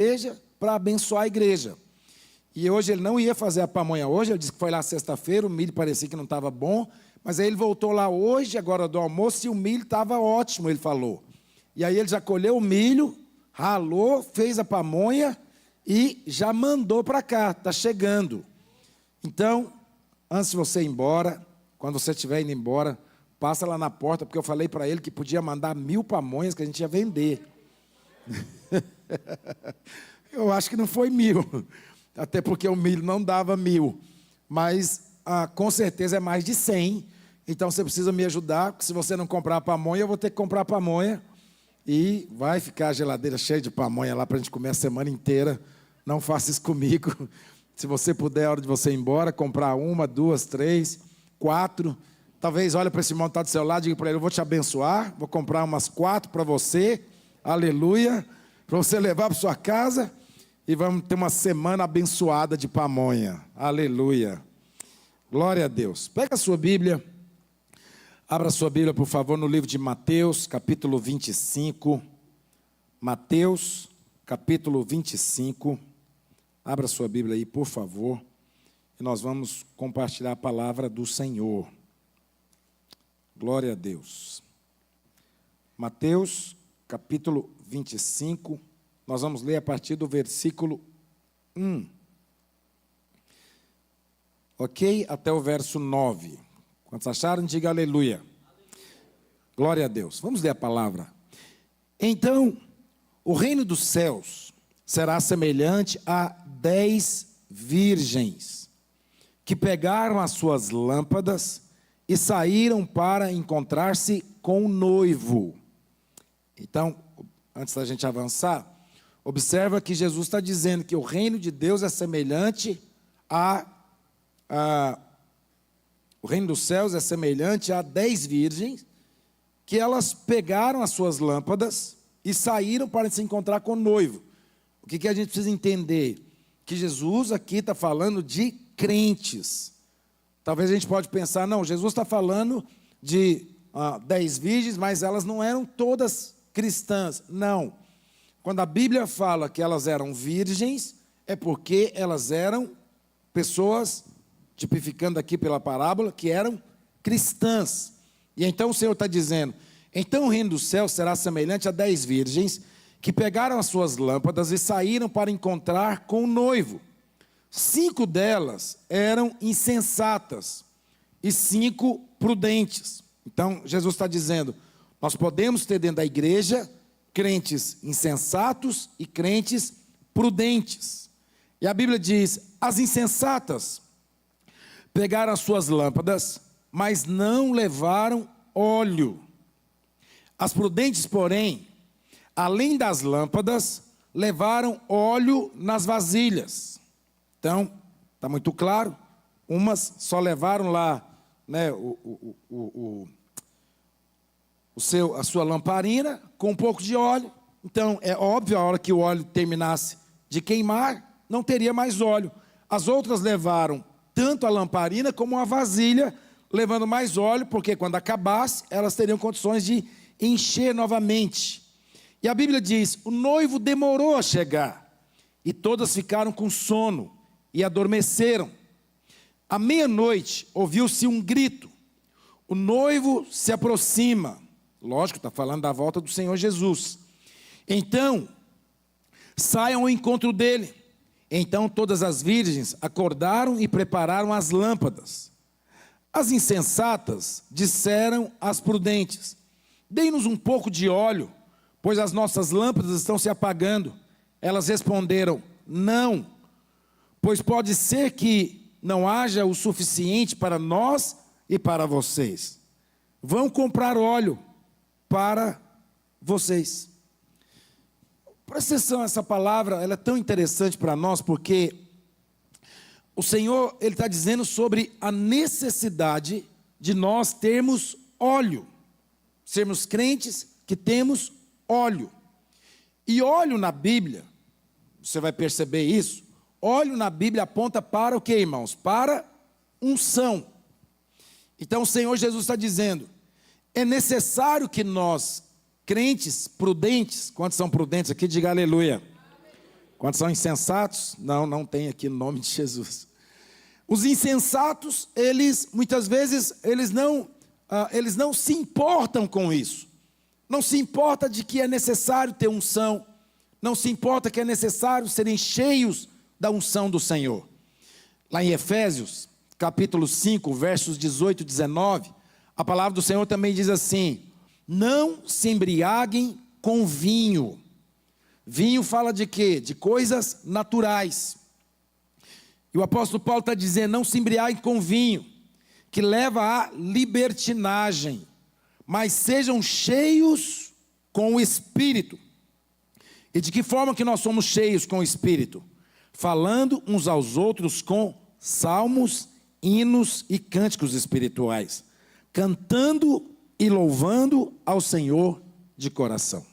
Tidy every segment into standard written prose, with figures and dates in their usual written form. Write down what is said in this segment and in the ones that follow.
igreja para abençoar a igreja. E hoje ele não ia fazer a pamonha hoje, ele disse que foi lá sexta-feira, o milho parecia que não estava bom, mas aí ele voltou lá hoje, agora do almoço, e o milho estava ótimo, ele falou. E aí ele já colheu o milho, ralou, fez a pamonha e já mandou para cá, está chegando. Então, antes de você ir embora, quando você estiver indo embora, passa lá na porta, porque eu falei para ele que podia mandar 1000 pamonhas que a gente ia vender. Eu acho que não foi 1000, até porque o milho não dava 1000, mas com certeza é mais de 100, então você precisa me ajudar, porque se você não comprar a pamonha, eu vou ter que comprar a pamonha, e vai ficar a geladeira cheia de pamonha lá para a gente comer a semana inteira. Não faça isso comigo. Se você puder, a hora de você ir embora, comprar 1, 2, 3, 4, talvez olhe para esse irmão que está do seu lado e diga para ele: eu vou te abençoar, vou comprar umas 4 para você, aleluia, para você levar para sua casa, e vamos ter uma semana abençoada de pamonha, aleluia, glória a Deus. Pega a sua Bíblia, abra a sua Bíblia, por favor, no livro de Mateus, capítulo 25, Mateus, capítulo 25, abra a sua Bíblia aí, por favor, e nós vamos compartilhar a palavra do Senhor. Glória a Deus. Mateus, capítulo 25, nós vamos ler a partir do versículo 1. Ok? Até o verso 9. Quantos acharam? Diga aleluia. Glória a Deus. Vamos ler a palavra. Então, o reino dos céus será semelhante a 10 virgens que pegaram as suas lâmpadas e saíram para encontrar-se com o noivo. Então, antes da gente avançar, observa que Jesus está dizendo que o reino de Deus é semelhante o reino dos céus é semelhante a 10 virgens que elas pegaram as suas lâmpadas e saíram para se encontrar com o noivo. O que a gente precisa entender? Que Jesus aqui está falando de crentes. Talvez a gente pode pensar, não, Jesus está falando de 10 virgens, mas elas não eram todas cristãs. Não. Quando a Bíblia fala que elas eram virgens, é porque elas eram pessoas, tipificando aqui pela parábola, que eram cristãs. E então o Senhor está dizendo: então o reino do céu será semelhante a 10 virgens que pegaram as suas lâmpadas e saíram para encontrar com o noivo. 5 delas eram insensatas e 5 prudentes. Então Jesus está dizendo, nós podemos ter dentro da igreja crentes insensatos e crentes prudentes. E a Bíblia diz: as insensatas pegaram as suas lâmpadas, mas não levaram óleo. As prudentes, porém, além das lâmpadas, levaram óleo nas vasilhas. Então, está muito claro, umas só levaram lá, né, a sua lamparina com um pouco de óleo. Então, é óbvio, a hora que o óleo terminasse de queimar, não teria mais óleo. As outras levaram tanto a lamparina como a vasilha, levando mais óleo, porque quando acabasse, elas teriam condições de encher novamente. E a Bíblia diz: o noivo demorou a chegar, e todas ficaram com sono e adormeceram. À meia-noite, ouviu-se um grito: o noivo se aproxima. Lógico, está falando da volta do Senhor Jesus. Então, saiam ao encontro dele. Então todas as virgens acordaram e prepararam as lâmpadas. As insensatas disseram às prudentes: dê-nos um pouco de óleo, pois as nossas lâmpadas estão se apagando. Elas responderam: não, pois pode ser que não haja o suficiente para nós e para vocês. Vão comprar óleo para vocês. Presta atenção, essa palavra ela é tão interessante para nós, porque o Senhor ele está dizendo sobre a necessidade de nós termos óleo, sermos crentes que temos óleo. E óleo na Bíblia, você vai perceber isso, óleo na Bíblia aponta para o que, irmãos? Para unção. Então o Senhor Jesus está dizendo, é necessário que nós, crentes prudentes, quantos são prudentes aqui? Diga aleluia. Quando são insensatos, não tem aqui no nome de Jesus. Os insensatos, muitas vezes, eles não se importam com isso. Não se importa de que é necessário ter unção. Não se importa que é necessário serem cheios da unção do Senhor. Lá em Efésios, capítulo 5, versos 18 e 19, a palavra do Senhor também diz assim: não se embriaguem com vinho. Vinho fala de quê? De coisas naturais. E o apóstolo Paulo está dizendo: não se embriaguem com vinho, que leva à libertinagem, mas sejam cheios com o Espírito. E de que forma que nós somos cheios com o Espírito? Falando uns aos outros com salmos, hinos e cânticos espirituais, cantando e louvando ao Senhor de coração.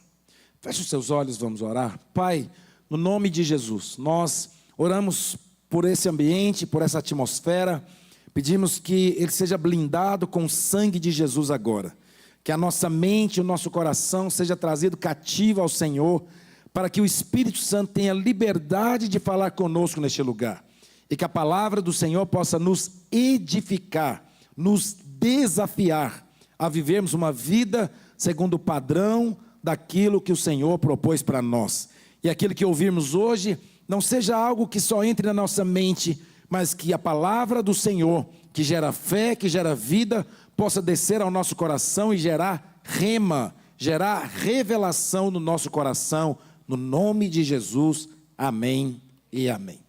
Feche os seus olhos, vamos orar. Pai, no nome de Jesus, nós oramos por esse ambiente, por essa atmosfera, pedimos que ele seja blindado com o sangue de Jesus agora, que a nossa mente e o nosso coração seja trazido cativo ao Senhor, para que o Espírito Santo tenha liberdade de falar conosco neste lugar, e que a palavra do Senhor possa nos edificar, nos desafiar a vivermos uma vida segundo o padrão daquilo que o Senhor propôs para nós. E aquilo que ouvirmos hoje não seja algo que só entre na nossa mente, mas que a palavra do Senhor, que gera fé, que gera vida, possa descer ao nosso coração e gerar rema, gerar revelação no nosso coração, no nome de Jesus, amém e amém.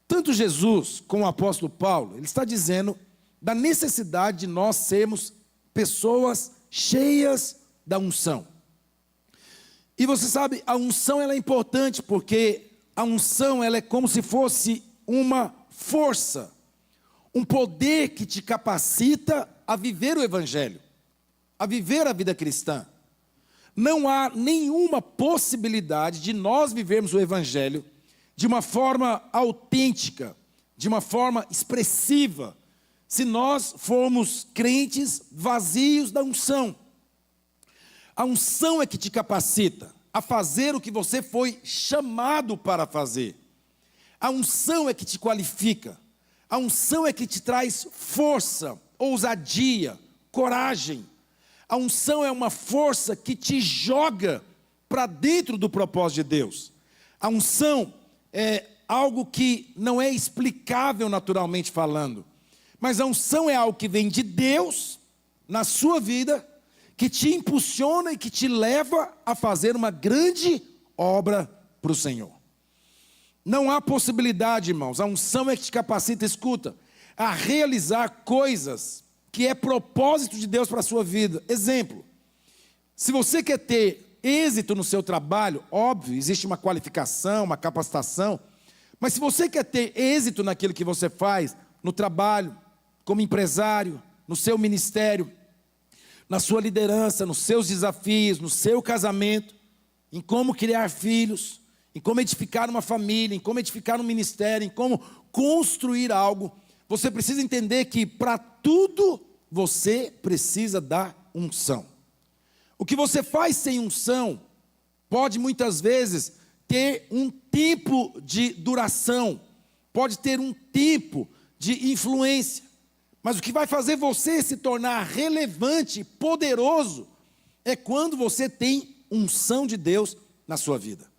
Tanto Jesus como o apóstolo Paulo, ele está dizendo da necessidade de nós sermos pessoas cheias da unção. E você sabe, a unção ela é importante, porque a unção ela é como se fosse uma força, um poder que te capacita a viver o Evangelho, a viver a vida cristã. Não há nenhuma possibilidade de nós vivermos o Evangelho de uma forma autêntica, de uma forma expressiva, se nós formos crentes vazios da unção. A unção é que te capacita a fazer o que você foi chamado para fazer. A unção é que te qualifica. A unção é que te traz força, ousadia, coragem. A unção é uma força que te joga para dentro do propósito de Deus. A unção é algo que não é explicável naturalmente falando, mas a unção é algo que vem de Deus na sua vida, que te impulsiona e que te leva a fazer uma grande obra para o Senhor. Não há possibilidade, irmãos, a unção é que te capacita, escuta, a realizar coisas que é propósito de Deus para a sua vida. Exemplo, se você quer ter êxito no seu trabalho, óbvio, existe uma qualificação, uma capacitação, mas se você quer ter êxito naquilo que você faz, no trabalho, como empresário, no seu ministério, na sua liderança, nos seus desafios, no seu casamento, em como criar filhos, em como edificar uma família, em como edificar um ministério, em como construir algo, você precisa entender que para tudo você precisa da unção. O que você faz sem unção pode muitas vezes ter um tempo de duração, pode ter um tempo de influência, mas o que vai fazer você se tornar relevante, poderoso, é quando você tem unção de Deus na sua vida.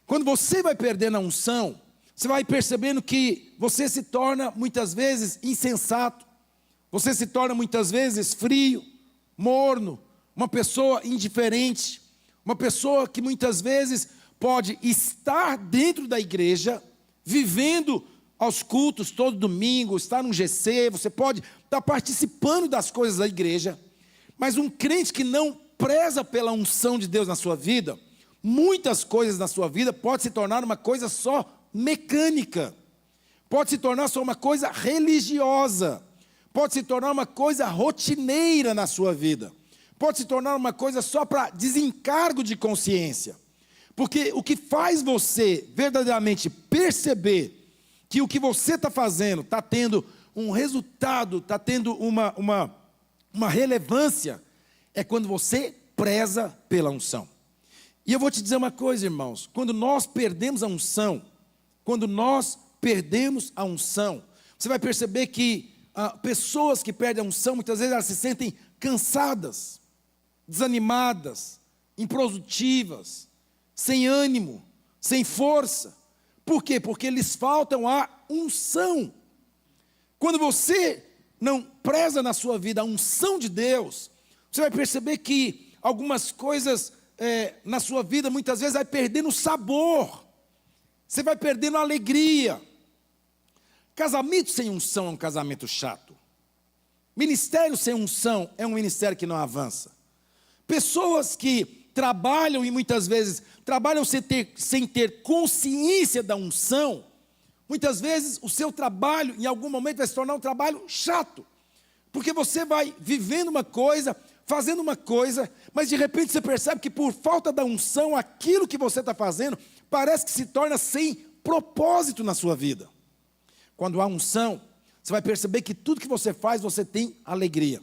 Quando você vai perdendo a unção, você vai percebendo que você se torna muitas vezes insensato, você se torna muitas vezes frio, morno, uma pessoa indiferente, uma pessoa que muitas vezes pode estar dentro da igreja, vivendo aos cultos todo domingo, estar no GC, você pode estar participando das coisas da igreja, mas um crente que não preza pela unção de Deus na sua vida, muitas coisas na sua vida pode se tornar uma coisa só mecânica, pode se tornar só uma coisa religiosa, pode se tornar uma coisa rotineira na sua vida, pode se tornar uma coisa só para desencargo de consciência, porque o que faz você verdadeiramente perceber que o que você está fazendo está tendo um resultado, está tendo uma relevância, é quando você preza pela unção. E eu vou te dizer uma coisa, irmãos, quando nós perdemos a unção, você vai perceber que pessoas que perdem a unção, muitas vezes elas se sentem cansadas, desanimadas, improdutivas, sem ânimo, sem força. Por quê? Porque lhes faltam a unção. Quando você não preza na sua vida a unção de Deus, você vai perceber que algumas coisas na sua vida, muitas vezes, vai perdendo o sabor. Você vai perdendo a alegria. Casamento sem unção é um casamento chato. Ministério sem unção é um ministério que não avança. Pessoas que trabalham e muitas vezes trabalham sem ter consciência da unção, muitas vezes o seu trabalho em algum momento vai se tornar um trabalho chato. Porque você vai vivendo uma coisa, fazendo uma coisa, mas de repente você percebe que por falta da unção, aquilo que você está fazendo parece que se torna sem propósito na sua vida. Quando há unção, você vai perceber que tudo que você faz, você tem alegria.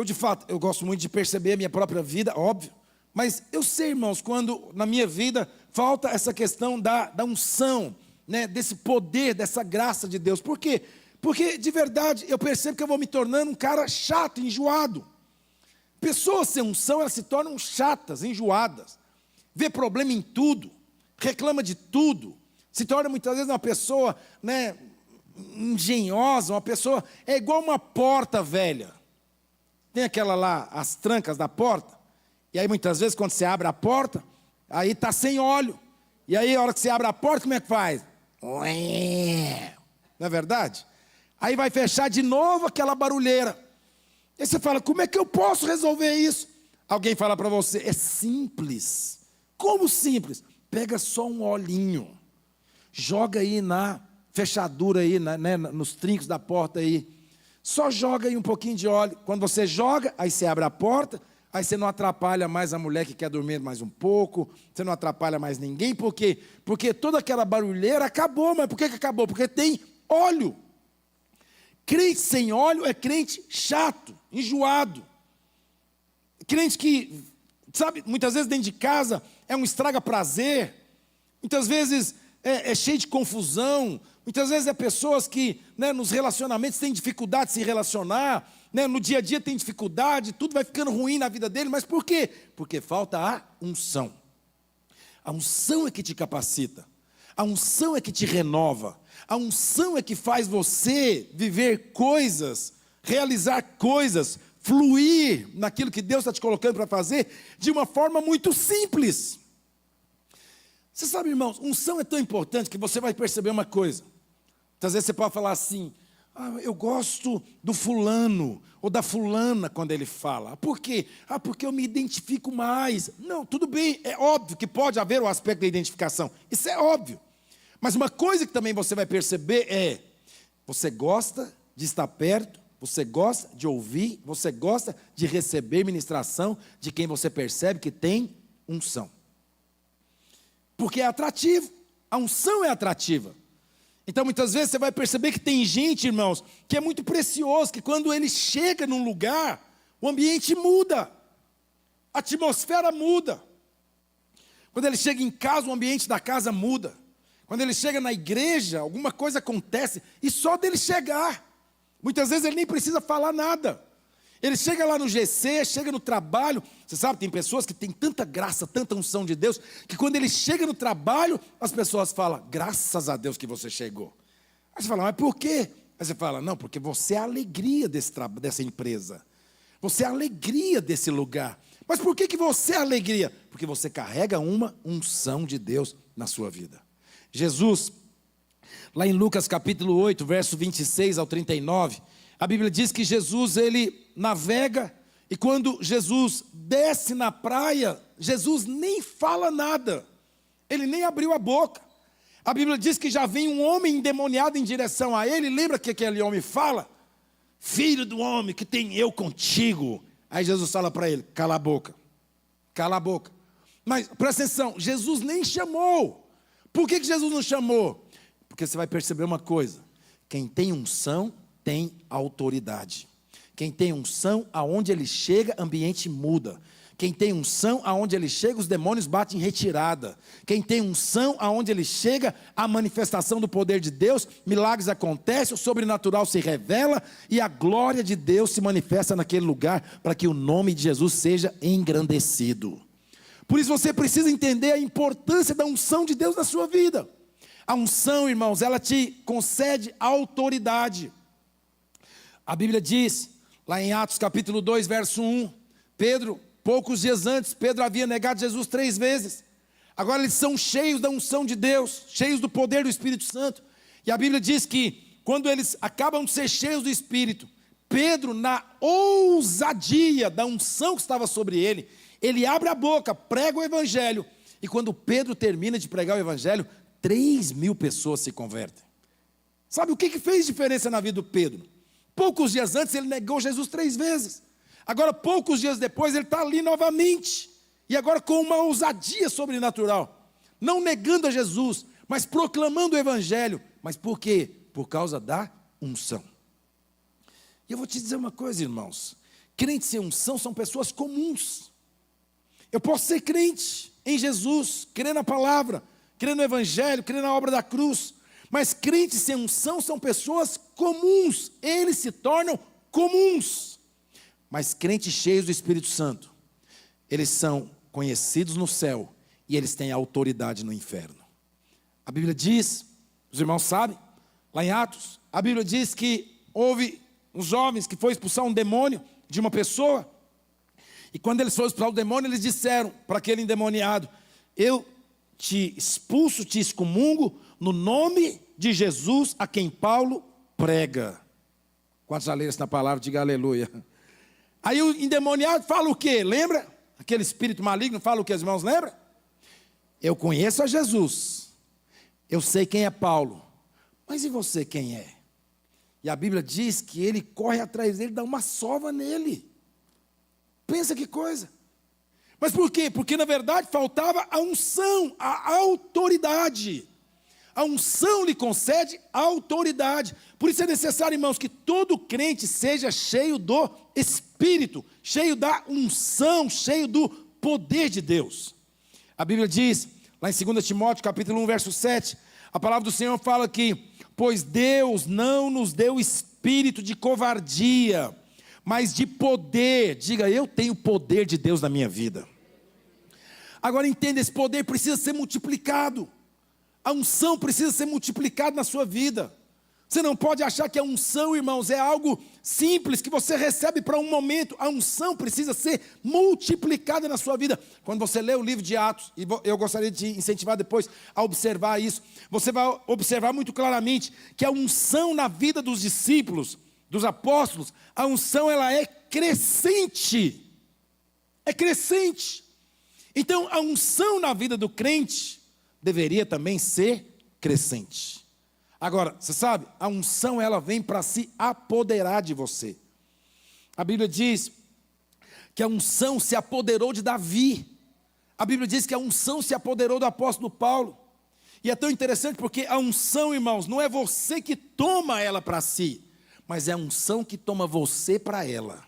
De fato, eu gosto muito de perceber a minha própria vida, óbvio, mas eu sei, irmãos, quando na minha vida falta essa questão da unção, né, desse poder, dessa graça de Deus. Por quê? Porque, de verdade, eu percebo que eu vou me tornando um cara chato, enjoado. Pessoas sem unção, elas se tornam chatas, enjoadas. Vê problema em tudo, reclama de tudo. Se torna muitas vezes uma pessoa, né, engenhosa, uma pessoa... É igual uma porta velha. Tem aquela lá, as trancas da porta. E aí muitas vezes quando você abre a porta, aí está sem óleo. E aí a hora que você abre a porta, como é que faz? Não é verdade? Aí vai fechar de novo aquela barulheira. Aí você fala, como é que eu posso resolver isso? Alguém fala para você, é simples. Como simples? Pega só um olhinho, joga aí na fechadura aí, né, nos trincos da porta aí. Só joga aí um pouquinho de óleo. Quando você joga, aí você abre a porta, aí você não atrapalha mais a mulher que quer dormir mais um pouco, você não atrapalha mais ninguém. Por quê? Porque toda aquela barulheira acabou. Mas por que acabou? Porque tem óleo. Crente sem óleo é crente chato, enjoado. Crente que, sabe, muitas vezes dentro de casa é um estraga-prazer, muitas vezes é cheio de confusão, muitas vezes é pessoas que, né, nos relacionamentos têm dificuldade de se relacionar, né, no dia a dia tem dificuldade, tudo vai ficando ruim na vida dele. Mas por quê? Porque falta a unção. A unção é que te capacita, a unção é que te renova, a unção é que faz você viver coisas, realizar coisas, fluir naquilo que Deus está te colocando para fazer, de uma forma muito simples. Você sabe, irmãos, unção é tão importante que você vai perceber uma coisa. Muitas vezes você pode falar assim, eu gosto do fulano, ou da fulana quando ele fala. Por quê? Porque eu me identifico mais. Não, tudo bem, é óbvio que pode haver o aspecto da identificação. Isso é óbvio. Mas uma coisa que também você vai perceber é, você gosta de estar perto, você gosta de ouvir, você gosta de receber ministração de quem você percebe que tem unção. Porque é atrativo, a unção é atrativa. Então muitas vezes você vai perceber que tem gente, irmãos, que é muito precioso, que quando ele chega num lugar, o ambiente muda, a atmosfera muda. Quando ele chega em casa, o ambiente da casa muda. Quando ele chega na igreja, alguma coisa acontece, e só dele chegar. Muitas vezes ele nem precisa falar nada. Ele chega lá no GC, chega no trabalho. Você sabe, tem pessoas que têm tanta graça, tanta unção de Deus, que quando ele chega no trabalho, as pessoas falam, graças a Deus que você chegou. Aí você fala, mas por quê? Aí você fala, não, porque você é a alegria dessa empresa. Você é a alegria desse lugar. Mas por que você é a alegria? Porque você carrega uma unção de Deus na sua vida. Jesus, lá em Lucas capítulo 8, verso 26 ao 39, a Bíblia diz que Jesus, ele navega, e quando Jesus desce na praia, Jesus nem fala nada, ele nem abriu a boca. A Bíblia diz que já vem um homem endemoniado em direção a ele. Lembra que aquele homem fala? Filho do homem, que tem eu contigo. Aí Jesus fala para ele, cala a boca, cala a boca. Mas presta atenção, Jesus nem chamou. Por que Jesus não chamou? Porque você vai perceber uma coisa, quem tem unção tem autoridade. Quem tem unção, aonde ele chega, ambiente muda. Quem tem unção, aonde ele chega, os demônios batem em retirada. Quem tem unção, aonde ele chega, a manifestação do poder de Deus, milagres acontecem, o sobrenatural se revela e a glória de Deus se manifesta naquele lugar, para que o nome de Jesus seja engrandecido. Por isso você precisa entender a importância da unção de Deus na sua vida. A unção, irmãos, ela te concede autoridade. A Bíblia diz, lá em Atos capítulo 2, verso 1, Pedro, poucos dias antes, Pedro havia negado Jesus 3 vezes. Agora eles são cheios da unção de Deus, cheios do poder do Espírito Santo. E a Bíblia diz que quando eles acabam de ser cheios do Espírito, Pedro, na ousadia da unção que estava sobre ele, ele abre a boca, prega o Evangelho. E quando Pedro termina de pregar o Evangelho, 3.000 pessoas se convertem. Sabe o que fez diferença na vida do Pedro? Poucos dias antes ele negou Jesus 3 vezes. Agora, poucos dias depois, ele está ali novamente. E agora com uma ousadia sobrenatural. Não negando a Jesus, mas proclamando o Evangelho. Mas por quê? Por causa da unção. E eu vou te dizer uma coisa, irmãos. Crentes sem unção são pessoas comuns. Eu posso ser crente em Jesus, crer na palavra, crer no Evangelho, crer na obra da cruz. Mas crentes sem unção são pessoas comuns. Eles se tornam comuns. Mas crentes cheios do Espírito Santo, eles são conhecidos no céu e eles têm autoridade no inferno. A Bíblia diz, os irmãos sabem, lá em Atos, a Bíblia diz que houve uns jovens que foram expulsar um demônio de uma pessoa. E quando eles foram expulsar o demônio, eles disseram para aquele endemoniado: eu te expulso, te excomungo no nome de Jesus a quem Paulo prega. Quantos já leram essa palavra? Diga aleluia. Aí o endemoniado fala o quê? Lembra? Aquele espírito maligno fala o que, os irmãos lembram? Eu conheço a Jesus. Eu sei quem é Paulo. Mas e você quem é? E a Bíblia diz que ele corre atrás dele, dá uma sova nele. Pensa que coisa. Mas por quê? Porque na verdade faltava a unção, a autoridade. A unção lhe concede autoridade. Por isso é necessário, irmãos, que todo crente seja cheio do Espírito, cheio da unção, cheio do poder de Deus. A Bíblia diz, lá em 2 Timóteo, capítulo 1, verso 7, a palavra do Senhor fala que: pois Deus não nos deu espírito de covardia, mas de poder. Diga, eu tenho o poder de Deus na minha vida. Agora entenda, esse poder precisa ser multiplicado. A unção precisa ser multiplicada na sua vida. Você não pode achar que a unção, irmãos, é algo simples que você recebe para um momento. A unção precisa ser multiplicada na sua vida. Quando você lê o livro de Atos, e eu gostaria de incentivar depois a observar isso, você vai observar muito claramente que a unção na vida dos discípulos, dos apóstolos, a unção ela é crescente. É crescente. Então a unção na vida do crente deveria também ser crescente. Agora, você sabe, a unção ela vem para se apoderar de você. A Bíblia diz que a unção se apoderou de Davi. A Bíblia diz que a unção se apoderou do apóstolo Paulo. E é tão interessante porque a unção, irmãos, não é você que toma ela para si, mas é a unção que toma você para ela.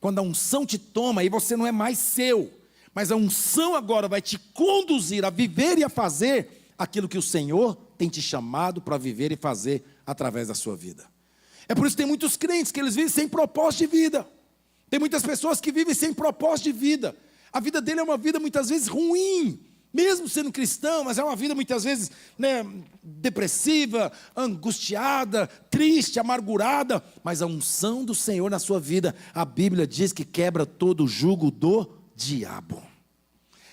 Quando a unção te toma, aí você não é mais seu, mas a unção agora vai te conduzir a viver e a fazer aquilo que o Senhor tem te chamado para viver e fazer através da sua vida. É por isso que tem muitos crentes que eles vivem sem propósito de vida. Tem muitas pessoas que vivem sem propósito de vida. A vida dele é uma vida muitas vezes ruim, mesmo sendo cristão, mas é uma vida muitas vezes, depressiva, angustiada, triste, amargurada. Mas a unção do Senhor na sua vida, a Bíblia diz que quebra todo o jugo do diabo.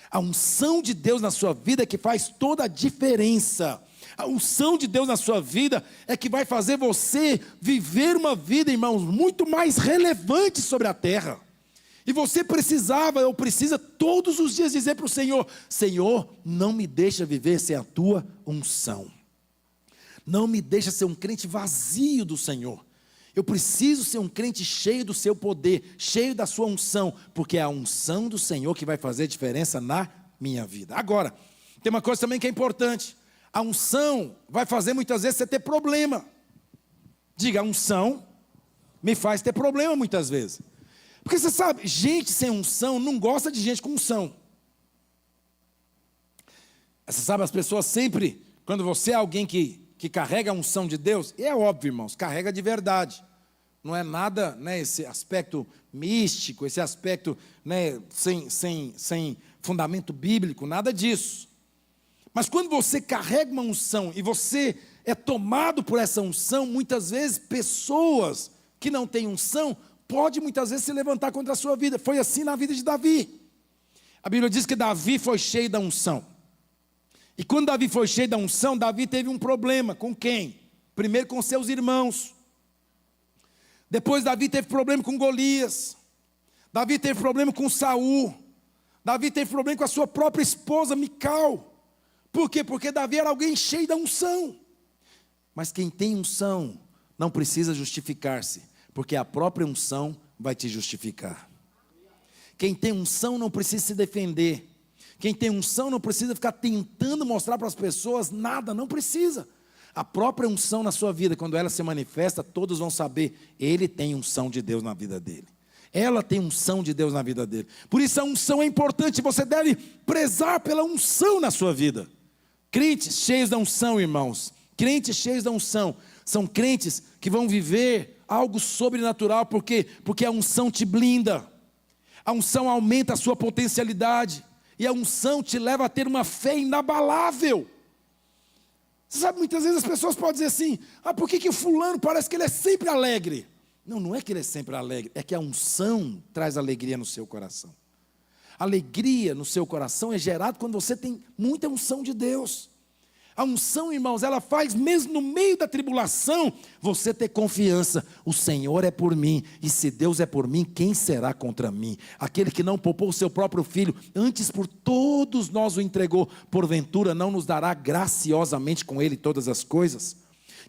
A unção de Deus na sua vida é que faz toda a diferença. A unção de Deus na sua vida é que vai fazer você viver uma vida, irmãos, muito mais relevante sobre a terra. E você precisava, ou precisa todos os dias dizer para o Senhor: Senhor, não me deixa viver sem a tua unção. Não me deixa ser um crente vazio do Senhor. Eu preciso ser um crente cheio do seu poder, cheio da sua unção, porque é a unção do Senhor que vai fazer diferença na minha vida. Agora, tem uma coisa também que é importante. A unção vai fazer muitas vezes você ter problema. Diga, a unção me faz ter problema muitas vezes. Porque você sabe, gente sem unção não gosta de gente com unção. Você sabe, as pessoas sempre, quando você é alguém que carrega a unção de Deus, e é óbvio, irmãos, carrega de verdade. Não é nada, né, esse aspecto místico, esse aspecto, né, sem fundamento bíblico, nada disso. Mas quando você carrega uma unção e você é tomado por essa unção, muitas vezes pessoas que não têm unção podem muitas vezes se levantar contra a sua vida. Foi assim na vida de Davi. A Bíblia diz que Davi foi cheio da unção. E quando Davi foi cheio da unção, Davi teve um problema. Com quem? Primeiro com seus irmãos. Depois Davi teve problema com Golias. Davi teve problema com Saul. Davi teve problema com a sua própria esposa, Mical. Por quê? Porque Davi era alguém cheio da unção. Mas quem tem unção não precisa justificar-se, porque a própria unção vai te justificar. Quem tem unção não precisa se defender. Quem tem unção não precisa ficar tentando mostrar para as pessoas nada, não precisa. A própria unção na sua vida, quando ela se manifesta, todos vão saber, ele tem unção de Deus na vida dele. Ela tem unção de Deus na vida dele. Por isso a unção é importante, você deve prezar pela unção na sua vida. Crentes cheios da unção, irmãos, crentes cheios da unção, são crentes que vão viver algo sobrenatural, porque a unção te blinda, a unção aumenta a sua potencialidade, e a unção te leva a ter uma fé inabalável. Você sabe, muitas vezes as pessoas podem dizer assim, por que o fulano parece que ele é sempre alegre? Não, não é que ele é sempre alegre, é que a unção traz alegria no seu coração. Alegria no seu coração é gerado quando você tem muita unção de Deus. A unção, irmãos, ela faz mesmo no meio da tribulação, você ter confiança, o Senhor é por mim, e se Deus é por mim, quem será contra mim? Aquele que não poupou o seu próprio filho, antes por todos nós o entregou, porventura não nos dará graciosamente com ele todas as coisas?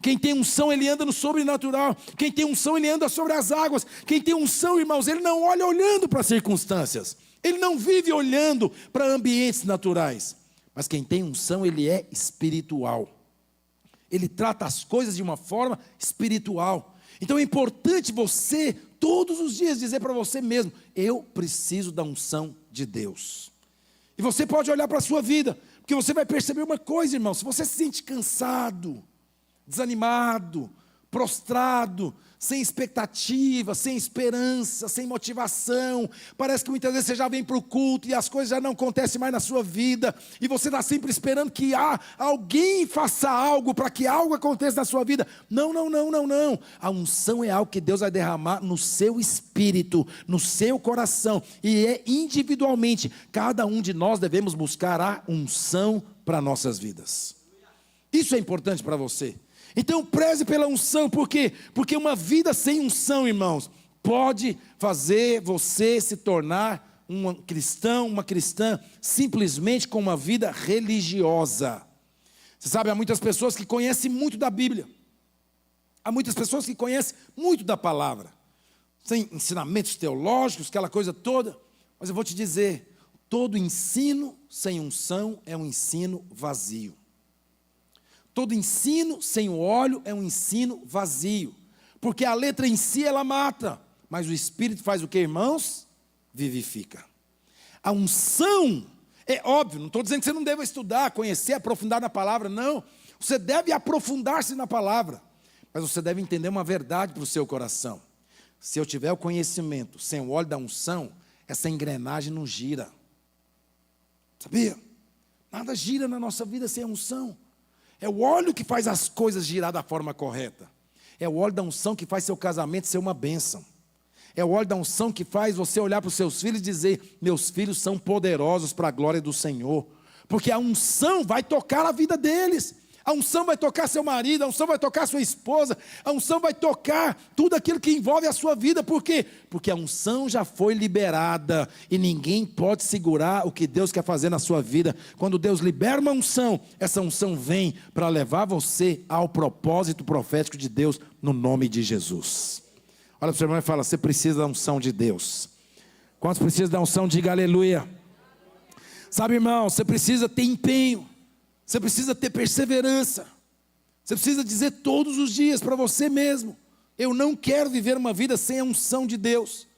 Quem tem unção, ele anda no sobrenatural. Quem tem unção, ele anda sobre as águas. Quem tem unção, irmãos, ele não olha olhando para as circunstâncias, ele não vive olhando para ambientes naturais. Mas quem tem unção, ele é espiritual. Ele trata as coisas de uma forma espiritual. Então é importante você, todos os dias, dizer para você mesmo, eu preciso da unção de Deus. E você pode olhar para a sua vida, porque você vai perceber uma coisa, irmão, se você se sente cansado, desanimado, prostrado, sem expectativa, sem esperança, sem motivação, parece que muitas vezes você já vem para o culto e as coisas já não acontecem mais na sua vida, e você está sempre esperando que alguém faça algo para que algo aconteça na sua vida. Não, a unção é algo que Deus vai derramar no seu espírito, no seu coração, e é individualmente, cada um de nós devemos buscar a unção para nossas vidas. Isso é importante para você. Então preze pela unção, por quê? Porque uma vida sem unção, irmãos, pode fazer você se tornar um cristão, uma cristã, simplesmente com uma vida religiosa. Você sabe, há muitas pessoas que conhecem muito da Bíblia, há muitas pessoas que conhecem muito da palavra, sem ensinamentos teológicos, aquela coisa toda, mas eu vou te dizer, todo ensino sem unção é um ensino vazio. Todo ensino sem o óleo é um ensino vazio, porque a letra em si ela mata, mas o Espírito faz o que, irmãos? Vivifica. A unção, é óbvio, não estou dizendo que você não deva estudar, conhecer, aprofundar na palavra, não. Você deve aprofundar-se na palavra, mas você deve entender uma verdade para o seu coração. Se eu tiver o conhecimento sem o óleo da unção, essa engrenagem não gira. Sabia? Nada gira na nossa vida sem a unção. É o óleo que faz as coisas girar da forma correta. É o óleo da unção que faz seu casamento ser uma bênção. É o óleo da unção que faz você olhar para os seus filhos e dizer, meus filhos são poderosos para a glória do Senhor. Porque a unção vai tocar a vida deles. A unção vai tocar seu marido, a unção vai tocar sua esposa, a unção vai tocar tudo aquilo que envolve a sua vida. Por quê? Porque a unção já foi liberada e ninguém pode segurar o que Deus quer fazer na sua vida. Quando Deus libera uma unção, essa unção vem para levar você ao propósito profético de Deus no nome de Jesus. Olha para o seu irmão e fala, você precisa da unção de Deus. Quantos precisam da unção? Diga aleluia. Sabe, irmão, você precisa ter empenho. Você precisa ter perseverança. Você precisa dizer todos os dias para você mesmo, eu não quero viver uma vida sem a unção de Deus.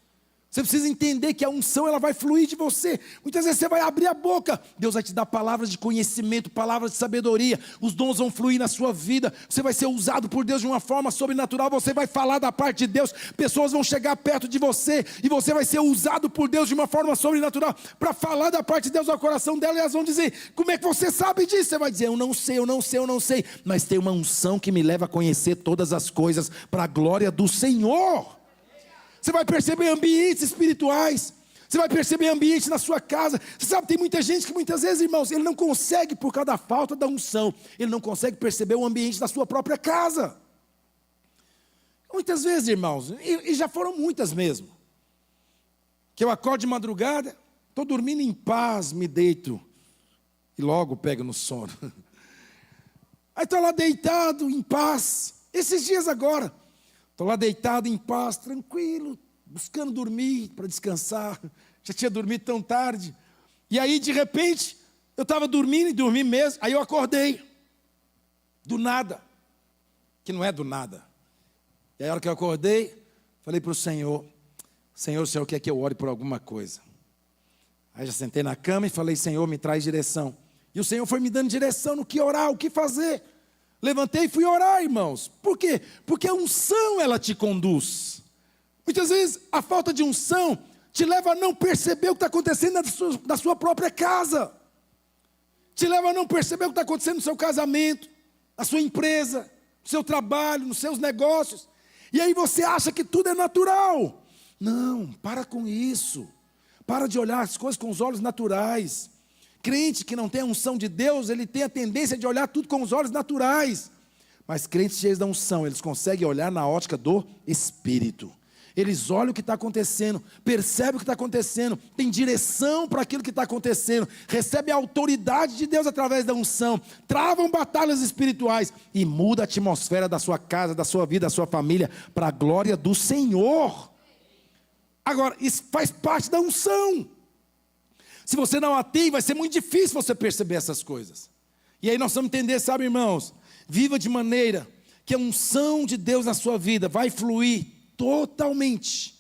Você precisa entender que a unção ela vai fluir de você. Muitas vezes você vai abrir a boca, Deus vai te dar palavras de conhecimento, palavras de sabedoria, os dons vão fluir na sua vida, você vai ser usado por Deus de uma forma sobrenatural, você vai falar da parte de Deus, pessoas vão chegar perto de você, e você vai ser usado por Deus de uma forma sobrenatural, para falar da parte de Deus ao coração dela, e elas vão dizer, como é que você sabe disso? Você vai dizer, eu não sei, mas tem uma unção que me leva a conhecer todas as coisas, para a glória do Senhor. Você vai perceber ambientes espirituais. Você vai perceber ambientes na sua casa. Você sabe, tem muita gente que muitas vezes, irmãos, ele não consegue, por causa da falta da unção, ele não consegue perceber o ambiente da sua própria casa. Muitas vezes, irmãos, e já foram muitas mesmo, que eu acordo de madrugada, estou dormindo em paz, me deito e logo pego no sono. Aí estou lá deitado, em paz, esses dias agora. Estou lá deitado em paz, tranquilo, buscando dormir para descansar. Já tinha dormido tão tarde. E aí, de repente, eu estava dormindo e dormi mesmo. Aí eu acordei. Do nada. Que não é do nada. E aí, a hora que eu acordei, falei para o Senhor, o Senhor quer que eu ore por alguma coisa. Aí já sentei na cama e falei, Senhor, me traz direção. E o Senhor foi me dando direção no que orar, o que fazer. Levantei e fui orar, irmãos. Por quê? Porque a unção, ela te conduz. Muitas vezes, a falta de unção te leva a não perceber o que está acontecendo na sua própria casa. Te leva a não perceber o que está acontecendo no seu casamento, na sua empresa, no seu trabalho, nos seus negócios. E aí você acha que tudo é natural. Não, para com isso. Para de olhar as coisas com os olhos naturais. Crente que não tem a unção de Deus, ele tem a tendência de olhar tudo com os olhos naturais. Mas crentes cheios da unção, eles conseguem olhar na ótica do Espírito. Eles olham o que está acontecendo, percebem o que está acontecendo, tem direção para aquilo que está acontecendo, recebem a autoridade de Deus através da unção, travam batalhas espirituais e muda a atmosfera da sua casa, da sua vida, da sua família, para a glória do Senhor. Agora, isso faz parte da unção. Se você não a tem, vai ser muito difícil você perceber essas coisas. E aí nós vamos entender, sabe, irmãos? Viva de maneira que a unção de Deus na sua vida vai fluir totalmente,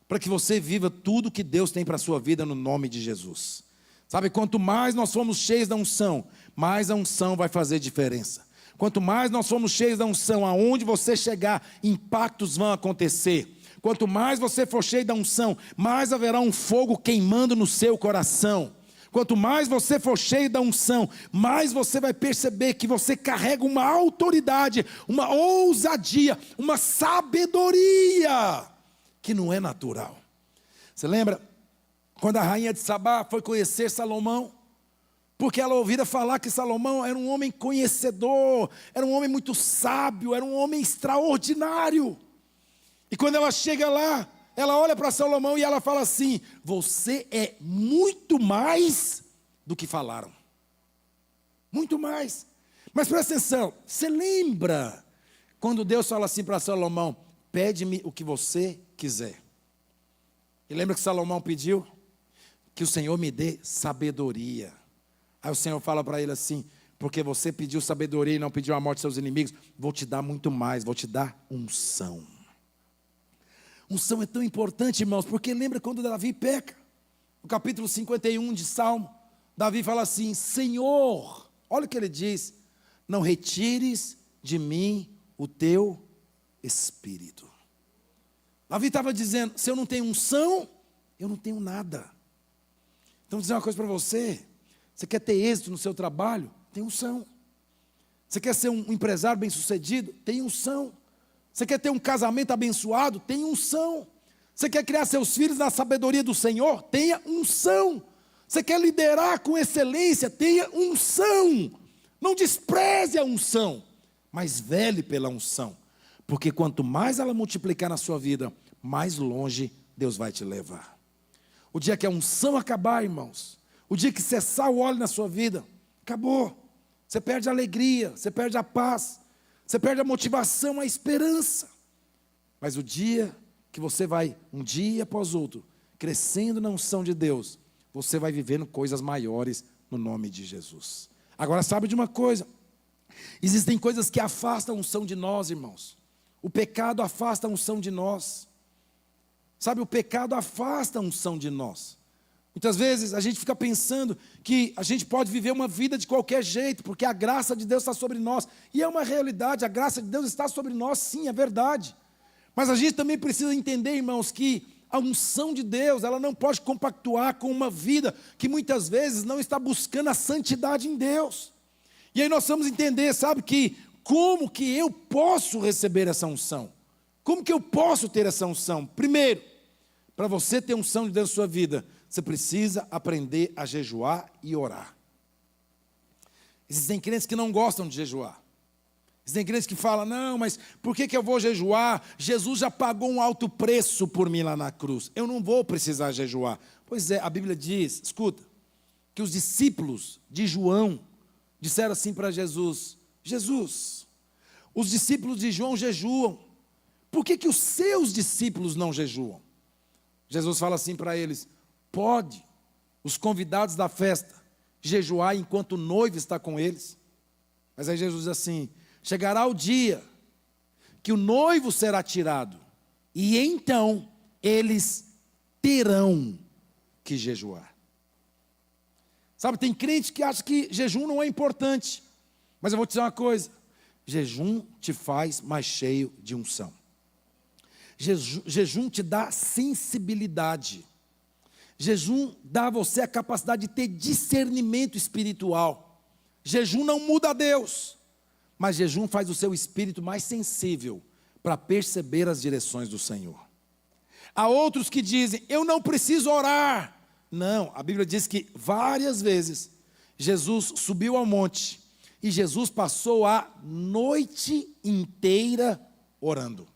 para que você viva tudo que Deus tem para a sua vida no nome de Jesus. Sabe, quanto mais nós formos cheios da unção, mais a unção vai fazer diferença. Quanto mais nós formos cheios da unção, aonde você chegar, impactos vão acontecer. Quanto mais você for cheio da unção, mais haverá um fogo queimando no seu coração. Quanto mais você for cheio da unção, mais você vai perceber que você carrega uma autoridade, uma ousadia, uma sabedoria que não é natural. Você lembra quando a rainha de Sabá foi conhecer Salomão? Porque ela ouvira falar que Salomão era um homem conhecedor, era um homem muito sábio, era um homem extraordinário. E quando ela chega lá, ela olha para Salomão e ela fala assim, você é muito mais do que falaram. Muito mais. Mas presta atenção, você lembra quando Deus fala assim para Salomão, pede-me o que você quiser. E lembra que Salomão pediu? Que o Senhor me dê sabedoria. Aí o Senhor fala para ele assim, porque você pediu sabedoria e não pediu a morte dos seus inimigos, vou te dar muito mais, vou te dar unção. Unção é tão importante, irmãos, porque lembra quando Davi peca? No capítulo 51 de Salmo, Davi fala assim, Senhor, olha o que ele diz, não retires de mim o teu Espírito. Davi estava dizendo, se eu não tenho unção, eu não tenho nada. Então vou dizer uma coisa para você, você quer ter êxito no seu trabalho? Tem unção. Você quer ser um empresário bem-sucedido? Tem unção. Você quer ter um casamento abençoado? Tenha unção. Você quer criar seus filhos na sabedoria do Senhor? Tenha unção. Você quer liderar com excelência? Tenha unção. Não despreze a unção, mas vele pela unção. Porque quanto mais ela multiplicar na sua vida, mais longe Deus vai te levar. O dia que a unção acabar, irmãos, o dia que cessar o óleo na sua vida, acabou. Você perde a alegria, você perde a paz. Você perde a motivação, a esperança. Mas o dia que você vai, um dia após outro, crescendo na unção de Deus, você vai vivendo coisas maiores no nome de Jesus. Agora sabe de uma coisa, existem coisas que afastam a unção de nós, irmãos. O pecado afasta a unção de nós. Sabe, o pecado afasta a unção de nós. Muitas vezes a gente fica pensando que a gente pode viver uma vida de qualquer jeito, porque a graça de Deus está sobre nós. E é uma realidade, a graça de Deus está sobre nós, sim, é verdade. Mas a gente também precisa entender, irmãos, que a unção de Deus, ela não pode compactuar com uma vida que muitas vezes não está buscando a santidade em Deus. E aí nós vamos entender, sabe, que como que eu posso receber essa unção? Como que eu posso ter essa unção? Primeiro, para você ter unção de Deus na sua vida, você precisa aprender a jejuar e orar. Existem crentes que não gostam de jejuar. Existem crentes que falam, não, mas por que eu vou jejuar? Jesus já pagou um alto preço por mim lá na cruz. Eu não vou precisar jejuar. Pois é, a Bíblia diz, escuta, que os discípulos de João disseram assim para Jesus, Jesus, os discípulos de João jejuam. Por que os seus discípulos não jejuam? Jesus fala assim para eles, pode os convidados da festa jejuar enquanto o noivo está com eles? Mas aí Jesus diz assim, chegará o dia que o noivo será tirado, e então eles terão que jejuar. Sabe, tem crente que acha que jejum não é importante, mas eu vou te dizer uma coisa, jejum te faz mais cheio de unção. Jejum te dá sensibilidade. Jejum dá a você a capacidade de ter discernimento espiritual. Jejum não muda a Deus, mas jejum faz o seu espírito mais sensível para perceber as direções do Senhor. Há outros que dizem, eu não preciso orar. Não, a Bíblia diz que várias vezes Jesus subiu ao monte e Jesus passou a noite inteira orando.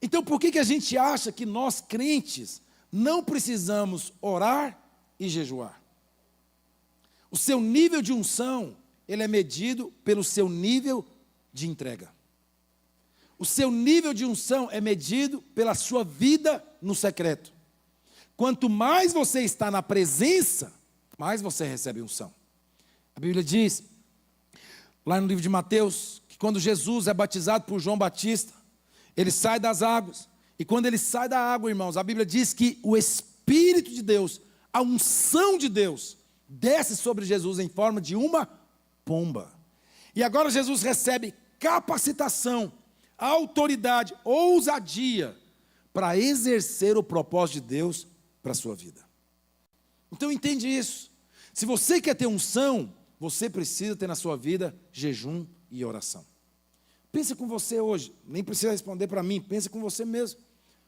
Então por que a gente acha que nós crentes não precisamos orar e jejuar? O seu nível de unção, ele é medido pelo seu nível de entrega. O seu nível de unção é medido pela sua vida no secreto. Quanto mais você está na presença, mais você recebe unção. A Bíblia diz, lá no livro de Mateus, que quando Jesus é batizado por João Batista, ele sai das águas, e quando ele sai da água, irmãos, a Bíblia diz que o Espírito de Deus, a unção de Deus, desce sobre Jesus em forma de uma pomba. E agora Jesus recebe capacitação, autoridade, ousadia, para exercer o propósito de Deus para a sua vida. Então entende isso. Se você quer ter unção, você precisa ter na sua vida jejum e oração. Pense com você hoje, nem precisa responder para mim, pense com você mesmo.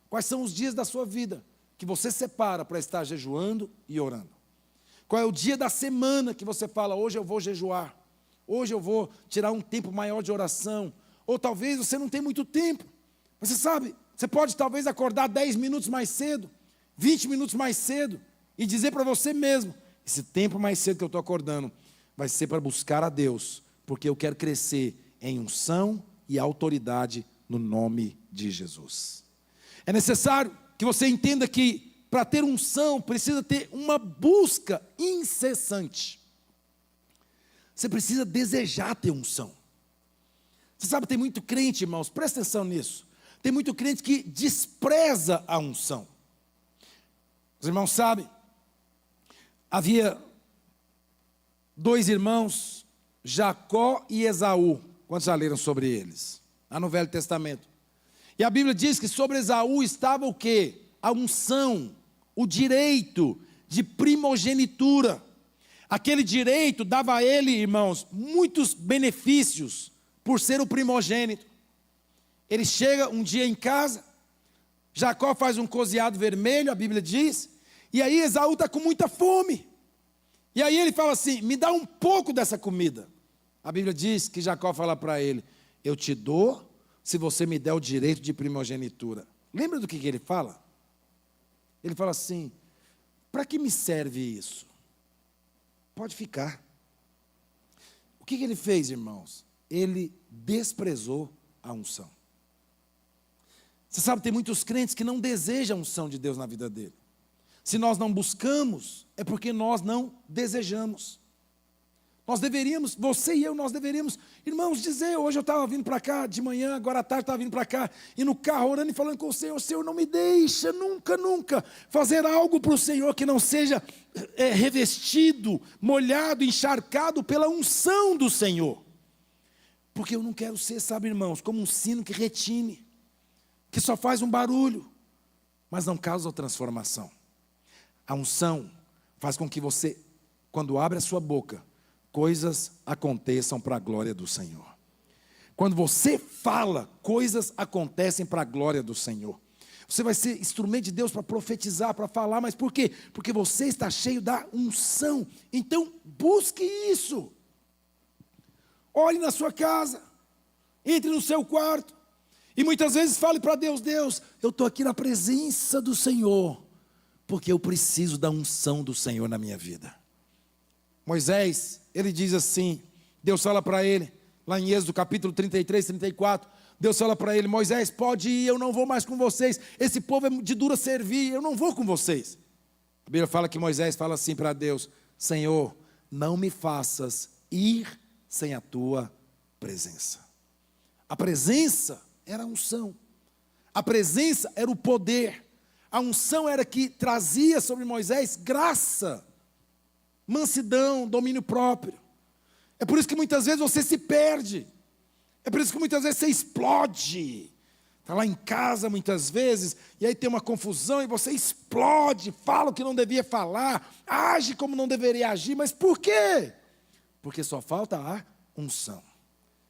Quais são os dias da sua vida que você separa para estar jejuando e orando? Qual é o dia da semana que você fala, hoje eu vou jejuar, hoje eu vou tirar um tempo maior de oração, ou talvez você não tenha muito tempo, você sabe, você pode talvez acordar 10 minutos mais cedo, 20 minutos mais cedo, e dizer para você mesmo, esse tempo mais cedo que eu estou acordando, vai ser para buscar a Deus, porque eu quero crescer em unção e autoridade no nome de Jesus. É necessário que você entenda que para ter unção precisa ter uma busca incessante. Você precisa desejar ter unção. Você sabe, tem muito crente, irmãos, presta atenção nisso. Tem muito crente que despreza a unção. Os irmãos sabem, havia 2 irmãos, Jacó e Esaú. Quantos já leram sobre eles? Lá no Velho Testamento. E a Bíblia diz que sobre Esaú estava o quê? A unção, o direito de primogenitura. Aquele direito dava a ele, irmãos, muitos benefícios por ser o primogênito. Ele chega um dia em casa, Jacó faz um coziado vermelho, a Bíblia diz, e aí Esaú está com muita fome. E aí ele fala assim, me dá um pouco dessa comida. A Bíblia diz que Jacó fala para ele, eu te dou se você me der o direito de primogenitura. Lembra do que ele fala? Ele fala assim, para que me serve isso? Pode ficar. O que ele fez, irmãos? Ele desprezou a unção. Você sabe, tem muitos crentes que não desejam a unção de Deus na vida dele. Se nós não buscamos, é porque nós não desejamos. Nós deveríamos, você e eu, nós deveríamos, irmãos, dizer, hoje eu estava vindo para cá, de manhã, agora à tarde estava vindo para cá, e no carro orando e falando com o Senhor, não me deixa nunca fazer algo para o Senhor que não seja revestido, molhado, encharcado pela unção do Senhor. Porque eu não quero ser, sabe, irmãos, como um sino que retine, que só faz um barulho, mas não causa transformação. A unção faz com que você, quando abre a sua boca, coisas aconteçam para a glória do Senhor. Quando você fala, coisas acontecem para a glória do Senhor. Você vai ser instrumento de Deus para profetizar, para falar, mas por quê? Porque você está cheio da unção. Então, busque isso. Olhe na sua casa, entre no seu quarto, e muitas vezes fale para Deus, Deus, eu estou aqui na presença do Senhor, porque eu preciso da unção do Senhor na minha vida. Moisés, ele diz assim, Deus fala para ele, lá em Êxodo capítulo 33, 34, Deus fala para ele, Moisés, pode ir, eu não vou mais com vocês, esse povo é de dura servir, eu não vou com vocês. A Bíblia fala que Moisés fala assim para Deus, Senhor, não me faças ir sem a tua presença. A presença era a unção, a presença era o poder, a unção era que trazia sobre Moisés graça, mansidão, domínio próprio. É por isso que muitas vezes você se perde, é por isso que muitas vezes você explode, está lá em casa muitas vezes, e aí tem uma confusão e você explode, fala o que não devia falar, age como não deveria agir, mas por quê? Porque só falta a unção.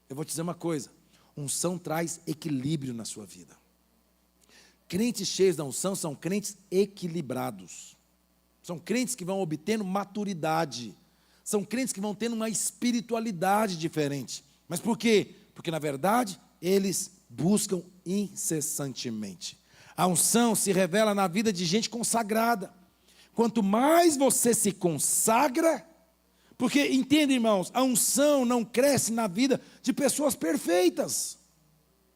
Eu vou te dizer uma coisa, unção traz equilíbrio na sua vida. Crentes cheios da unção são crentes equilibrados. São crentes que vão obtendo maturidade. São crentes que vão tendo uma espiritualidade diferente. Mas por quê? Porque na verdade eles buscam incessantemente. A unção se revela na vida de gente consagrada. Quanto mais você se consagra, porque, entende, irmãos, a unção não cresce na vida de pessoas perfeitas.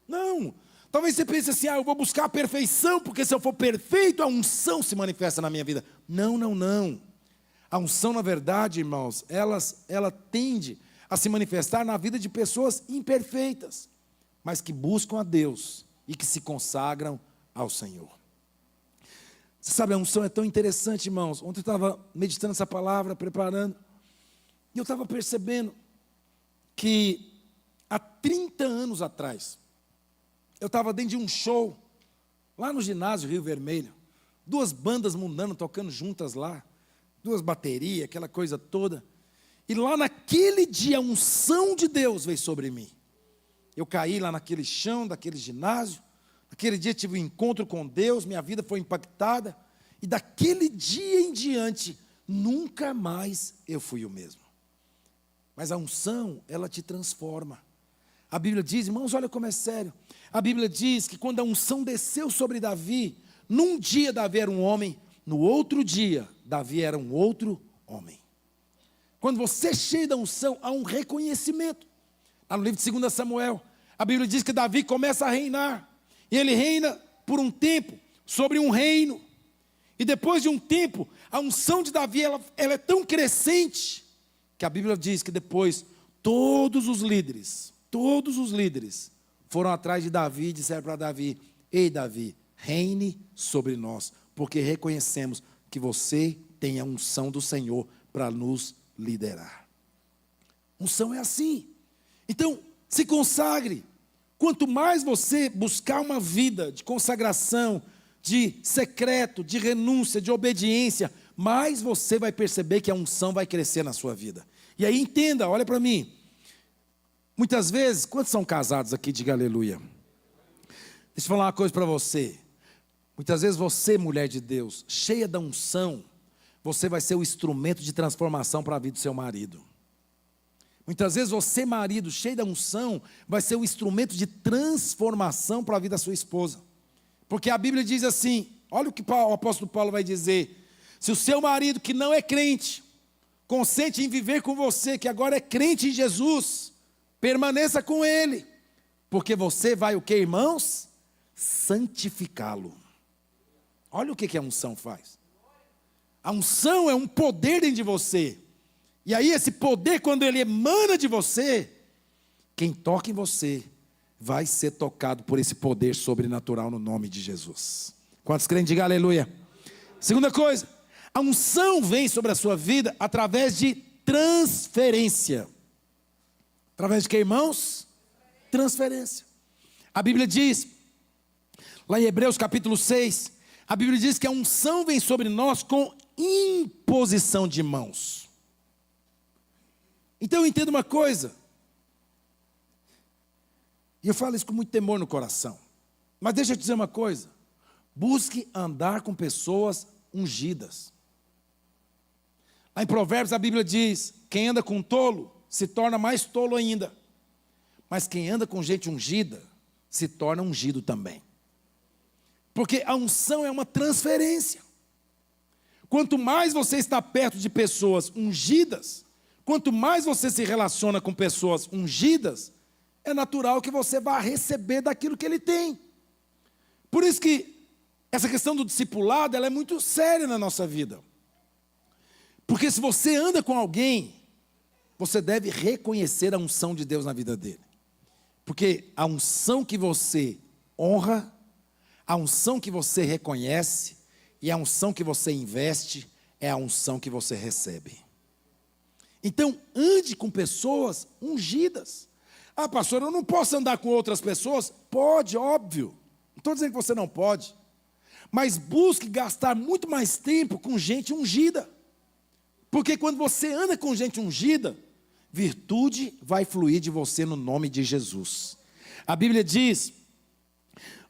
Não. Talvez você pense assim, eu vou buscar a perfeição, porque se eu for perfeito, a unção se manifesta na minha vida. Não. A unção, na verdade, irmãos, ela tende a se manifestar na vida de pessoas imperfeitas, mas que buscam a Deus e que se consagram ao Senhor. Você sabe, a unção é tão interessante, irmãos. Ontem eu estava meditando essa palavra, preparando, e eu estava percebendo que há 30 anos atrás, eu estava dentro de um show, lá no ginásio Rio Vermelho, 2 bandas mundanas tocando juntas lá, 2 baterias, aquela coisa toda, e lá naquele dia a unção de Deus veio sobre mim. Eu caí lá naquele chão, daquele ginásio, naquele dia tive um encontro com Deus, minha vida foi impactada, e daquele dia em diante, nunca mais eu fui o mesmo. Mas a unção, ela te transforma. A Bíblia diz, irmãos, olha como é sério. A Bíblia diz que quando a unção desceu sobre Davi, num dia Davi era um homem, no outro dia Davi era um outro homem. Quando você é cheio da unção, há um reconhecimento. Lá no livro de 2 Samuel, a Bíblia diz que Davi começa a reinar. E ele reina por um tempo sobre um reino. E depois de um tempo, a unção de Davi ela é tão crescente, que a Bíblia diz que depois todos os líderes foram atrás de Davi e disseram para Davi, ei Davi, reine sobre nós, porque reconhecemos que você tem a unção do Senhor para nos liderar. Unção é assim. Então, se consagre. Quanto mais você buscar uma vida de consagração, de secreto, de renúncia, de obediência, mais você vai perceber que a unção vai crescer na sua vida. E aí entenda, olha para mim. Muitas vezes, quantos são casados aqui? Diga aleluia. Deixa eu falar uma coisa para você. Muitas vezes você, mulher de Deus, cheia da unção, você vai ser o instrumento de transformação para a vida do seu marido. Muitas vezes você, marido, cheio da unção, vai ser o instrumento de transformação para a vida da sua esposa. Porque a Bíblia diz assim, olha o que o apóstolo Paulo vai dizer, se o seu marido que não é crente, consente em viver com você, que agora é crente em Jesus, permaneça com ele, porque você vai o que, irmãos? Santificá-lo. Olha o que a unção faz. A unção é um poder dentro de você, E aí esse poder, quando ele emana de você, quem toca em você vai ser tocado por esse poder sobrenatural no nome de Jesus. Quantos creem? Diga aleluia. Segunda coisa, a unção vem sobre a sua vida através de transferência. Através de que, irmãos? Transferência. A Bíblia diz, lá em Hebreus capítulo 6, a Bíblia diz que a unção vem sobre nós com imposição de mãos. Então eu entendo uma coisa, e eu falo isso com muito temor no coração, mas deixa eu te dizer uma coisa, busque andar com pessoas ungidas. Lá em Provérbios a Bíblia diz, quem anda com tolo se torna mais tolo ainda, mas quem anda com gente ungida se torna ungido também. Porque a unção é uma transferência. Quanto mais você está perto de pessoas ungidas, quanto mais você se relaciona com pessoas ungidas, é natural que você vá receber daquilo que ele tem. Por isso que essa questão do discipulado, ela é muito séria na nossa vida. Porque se você anda com alguém, você deve reconhecer a unção de Deus na vida dele. Porque a unção que você honra, a unção que você reconhece e a unção que você investe é a unção que você recebe. Então, ande com pessoas ungidas. Ah, pastor, eu não posso andar com outras pessoas? Pode, óbvio. Não estou dizendo que você não pode. Mas busque gastar muito mais tempo com gente ungida. Porque quando você anda com gente ungida, virtude vai fluir de você no nome de Jesus. A Bíblia diz,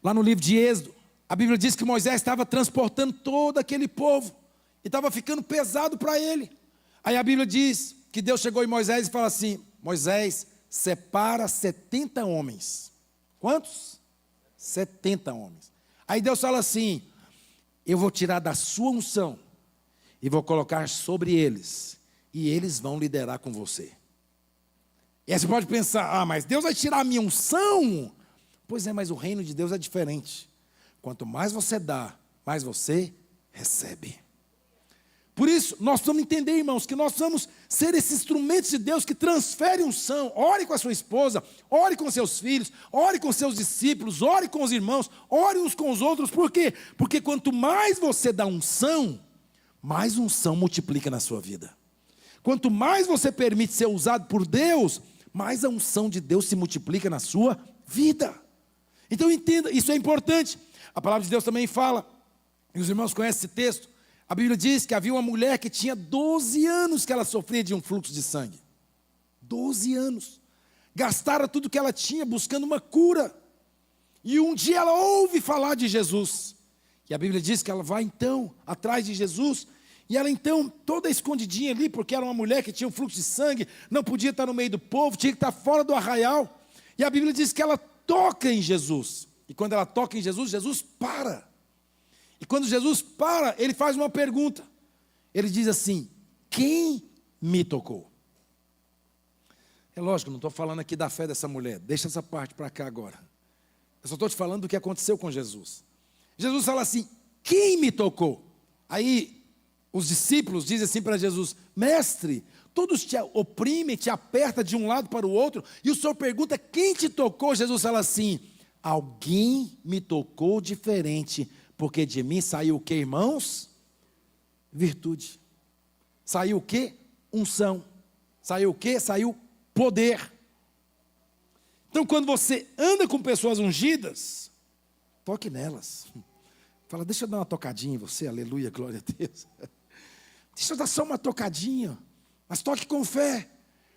lá no livro de Êxodo, a Bíblia diz que Moisés estava transportando todo aquele povo, e estava ficando pesado para ele. Aí a Bíblia diz que Deus chegou em Moisés e fala assim, Moisés, separa 70 homens. Quantos? 70 homens. Aí Deus fala assim, eu vou tirar da sua unção, e vou colocar sobre eles, e eles vão liderar com você. E aí você pode pensar, mas Deus vai tirar a minha unção? Pois é, mas o reino de Deus é diferente. Quanto mais você dá, mais você recebe. Por isso, nós precisamos entender, irmãos, que nós vamos ser esses instrumentos de Deus que transferem unção. Ore com a sua esposa, ore com seus filhos, ore com seus discípulos, ore com os irmãos, ore uns com os outros. Por quê? Porque quanto mais você dá unção, mais unção multiplica na sua vida. Quanto mais você permite ser usado por Deus, mais a unção de Deus se multiplica na sua vida. Então entenda, isso é importante. A palavra de Deus também fala, e os irmãos conhecem esse texto, a Bíblia diz que havia uma mulher que tinha 12 anos que ela sofria de um fluxo de sangue. 12 anos. Gastara tudo que ela tinha buscando uma cura. E um dia ela ouve falar de Jesus. E a Bíblia diz que ela vai então atrás de Jesus. E ela então, toda escondidinha ali, porque era uma mulher que tinha um fluxo de sangue, não podia estar no meio do povo, tinha que estar fora do arraial. E a Bíblia diz que ela toca em Jesus. E quando ela toca em Jesus, Jesus para. E quando Jesus para, ele faz uma pergunta. Ele diz assim, quem me tocou? É lógico, não estou falando aqui da fé dessa mulher. Deixa essa parte para cá agora. Eu só estou te falando do que aconteceu com Jesus. Jesus fala assim, quem me tocou? Aí os discípulos dizem assim para Jesus, mestre, todos te oprimem, te apertam de um lado para o outro, e o Senhor pergunta, quem te tocou? Jesus fala assim, alguém me tocou diferente, porque de mim saiu o que, irmãos? Virtude. Saiu o que? Unção. Saiu o que? Saiu poder. Então quando você anda com pessoas ungidas, toque nelas. Fala, deixa eu dar uma tocadinha em você, aleluia, glória a Deus. Deixa eu dar só uma tocadinha, mas toque com fé,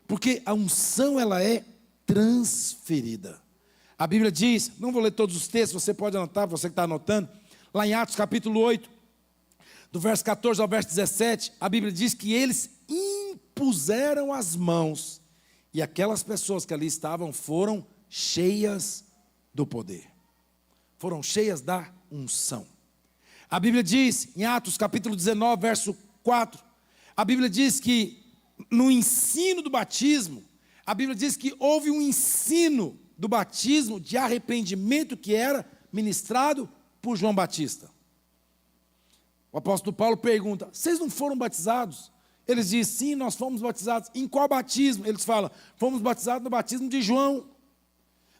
porque a unção ela é transferida. A Bíblia diz, não vou ler todos os textos, você pode anotar, você que está anotando, lá em Atos capítulo 8, do verso 14 ao verso 17, a Bíblia diz que eles impuseram as mãos, e aquelas pessoas que ali estavam foram cheias do poder, foram cheias da unção. A Bíblia diz, em Atos capítulo 19, verso 4, a Bíblia diz que no ensino do batismo, a Bíblia diz que houve um ensino do batismo de arrependimento que era ministrado por João Batista. O apóstolo Paulo pergunta, vocês não foram batizados? Eles dizem, sim, nós fomos batizados. Em qual batismo? Eles falam, fomos batizados no batismo de João.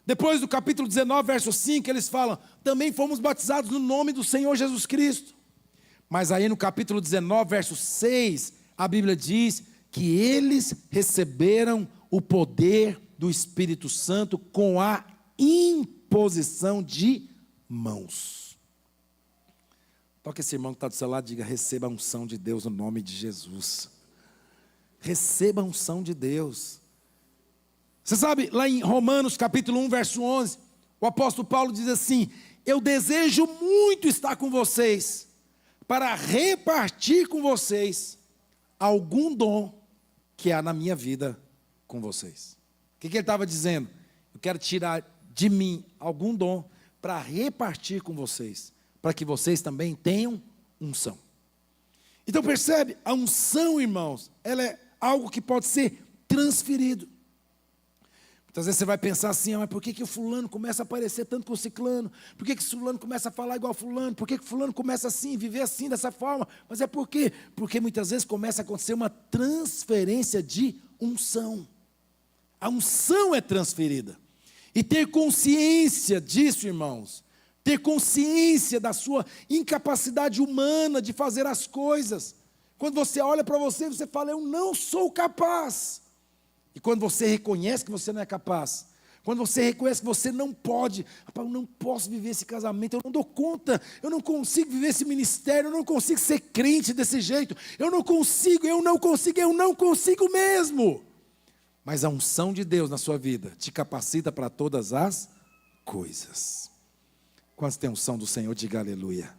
Depois do capítulo 19, verso 5, eles falam, também fomos batizados no nome do Senhor Jesus Cristo. Mas aí no capítulo 19, verso 6, a Bíblia diz que eles receberam o poder do Espírito Santo com a imposição de mãos. Toca esse irmão que está do seu lado e diga, receba a unção de Deus no nome de Jesus. Receba a unção de Deus. Você sabe, lá em Romanos capítulo 1, verso 11, o apóstolo Paulo diz assim, eu desejo muito estar com vocês, para repartir com vocês algum dom que há na minha vida com vocês. O que ele estava dizendo? Eu quero tirar de mim algum dom para repartir com vocês, para que vocês também tenham unção. Então percebe, a unção, irmãos, ela é algo que pode ser transferido. Muitas vezes você vai pensar assim, mas por que o fulano começa a aparecer tanto com o ciclano? Por que o fulano começa a falar igual fulano? Por que o fulano começa assim, viver assim, dessa forma? Mas é por quê? Porque muitas vezes começa a acontecer uma transferência de unção. A unção é transferida. E ter consciência disso, irmãos, ter consciência da sua incapacidade humana de fazer as coisas. Quando você olha para você, você fala, eu não sou capaz. E quando você reconhece que você não é capaz, quando você reconhece que você não pode, rapaz, eu não posso viver esse casamento, eu não dou conta, eu não consigo viver esse ministério, eu não consigo ser crente desse jeito, eu não consigo mesmo. Mas a unção de Deus na sua vida te capacita para todas as coisas. Quantos tem unção do Senhor? Diga aleluia.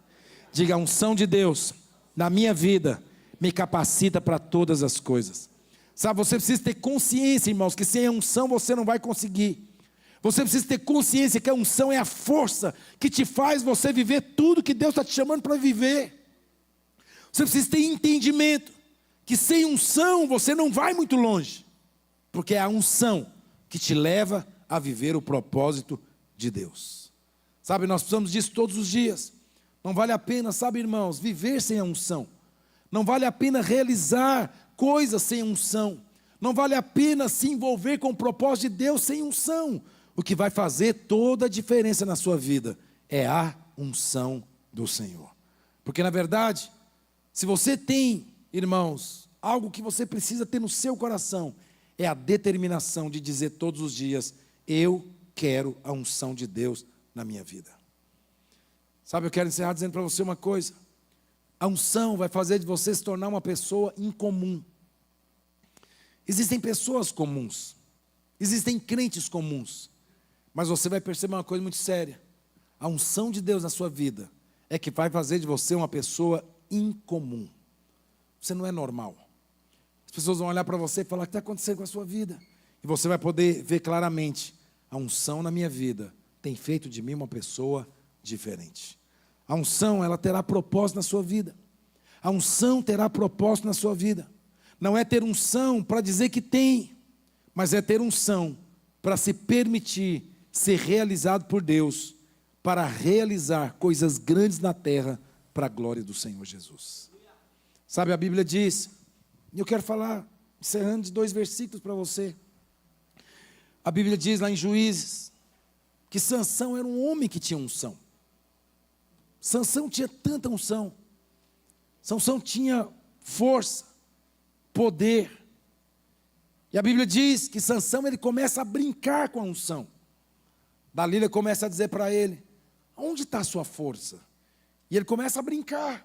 Diga, a unção de Deus na minha vida me capacita para todas as coisas. Sabe, você precisa ter consciência, irmãos, que sem a unção você não vai conseguir. Você precisa ter consciência que a unção é a força que te faz você viver tudo que Deus está te chamando para viver. Você precisa ter entendimento que sem unção você não vai muito longe. Porque é a unção que te leva a viver o propósito de Deus. Sabe, nós precisamos disso todos os dias. Não vale a pena, sabe, irmãos, viver sem a unção. Não vale a pena realizar coisas sem unção. Não vale a pena se envolver com o propósito de Deus sem unção. O que vai fazer toda a diferença na sua vida é a unção do Senhor. Porque na verdade, se você tem, irmãos, algo que você precisa ter no seu coração, é a determinação de dizer todos os dias, eu quero a unção de Deus na minha vida. Sabe, eu quero encerrar dizendo para você uma coisa. A unção vai fazer de você se tornar uma pessoa incomum. Existem pessoas comuns. Existem crentes comuns. Mas você vai perceber uma coisa muito séria. A unção de Deus na sua vida é que vai fazer de você uma pessoa incomum. Você não é normal. As pessoas vão olhar para você e falar, o que está acontecendo com a sua vida? E você vai poder ver claramente, a unção na minha vida tem feito de mim uma pessoa diferente. A unção, ela terá propósito na sua vida. A unção terá propósito na sua vida. Não é ter unção para dizer que tem, mas é ter unção para se permitir ser realizado por Deus, para realizar coisas grandes na terra para a glória do Senhor Jesus. Sabe, a Bíblia diz, e eu quero falar, encerrando de 2 versículos para você. A Bíblia diz lá em Juízes, que Sansão era um homem que tinha unção. Sansão tinha tanta unção. Sansão tinha força, poder. E a Bíblia diz que Sansão, ele começa a brincar com a unção. Dalila começa a dizer para ele, onde está a sua força? E ele começa a brincar.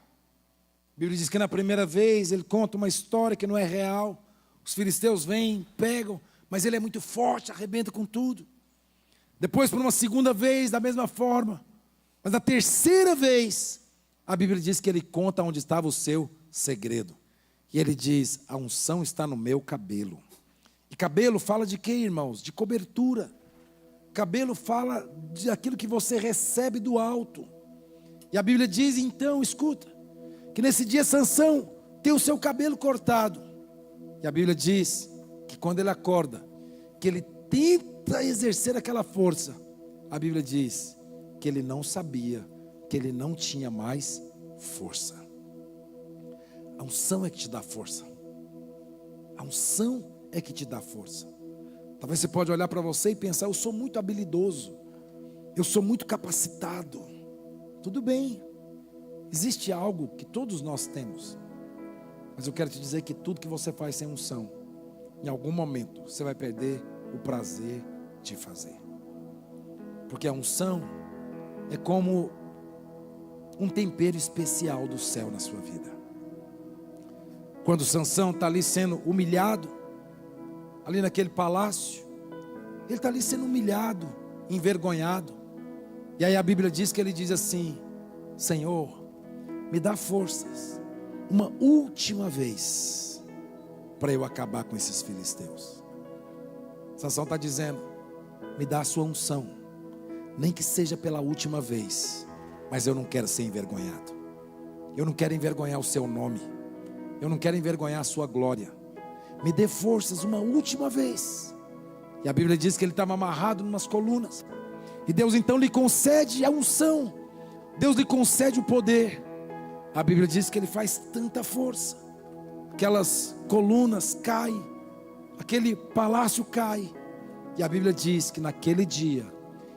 A Bíblia diz que na primeira vez ele conta uma história que não é real. Os filisteus vêm, pegam, mas ele é muito forte, arrebenta com tudo. Depois, por uma segunda vez, da mesma forma. Mas na terceira vez, a Bíblia diz que ele conta onde estava o seu segredo. E ele diz, a unção está no meu cabelo. E cabelo fala de quê, irmãos? De cobertura. Cabelo fala daquilo que você recebe do alto. E a Bíblia diz, então, escuta, que nesse dia Sansão tem o seu cabelo cortado. E a Bíblia diz que quando ele acorda, que ele tenta exercer aquela força, a Bíblia diz que ele não sabia, que ele não tinha mais força. A unção é que te dá força. A unção é que te dá força. Talvez você pode olhar para você e pensar: eu sou muito habilidoso, eu sou muito capacitado. Tudo bem, existe algo que todos nós temos, mas eu quero te dizer que tudo que você faz sem unção, em algum momento você vai perder o prazer de fazer. Porque a unção é como um tempero especial do céu na sua vida. Quando Sansão está ali sendo humilhado, ali naquele palácio, ele está ali sendo humilhado, envergonhado. E aí a Bíblia diz que ele diz assim: Senhor, me dá forças uma última vez para eu acabar com esses filisteus. Sansão está dizendo: me dá a sua unção, nem que seja pela última vez, mas eu não quero ser envergonhado. Eu não quero envergonhar o seu nome, eu não quero envergonhar a sua glória. Me dê forças uma última vez. E a Bíblia diz que ele estava amarrado em umas colunas, e Deus então lhe concede a unção, Deus lhe concede o poder. A Bíblia diz que ele faz tanta força, aquelas colunas caem, aquele palácio cai. E a Bíblia diz que naquele dia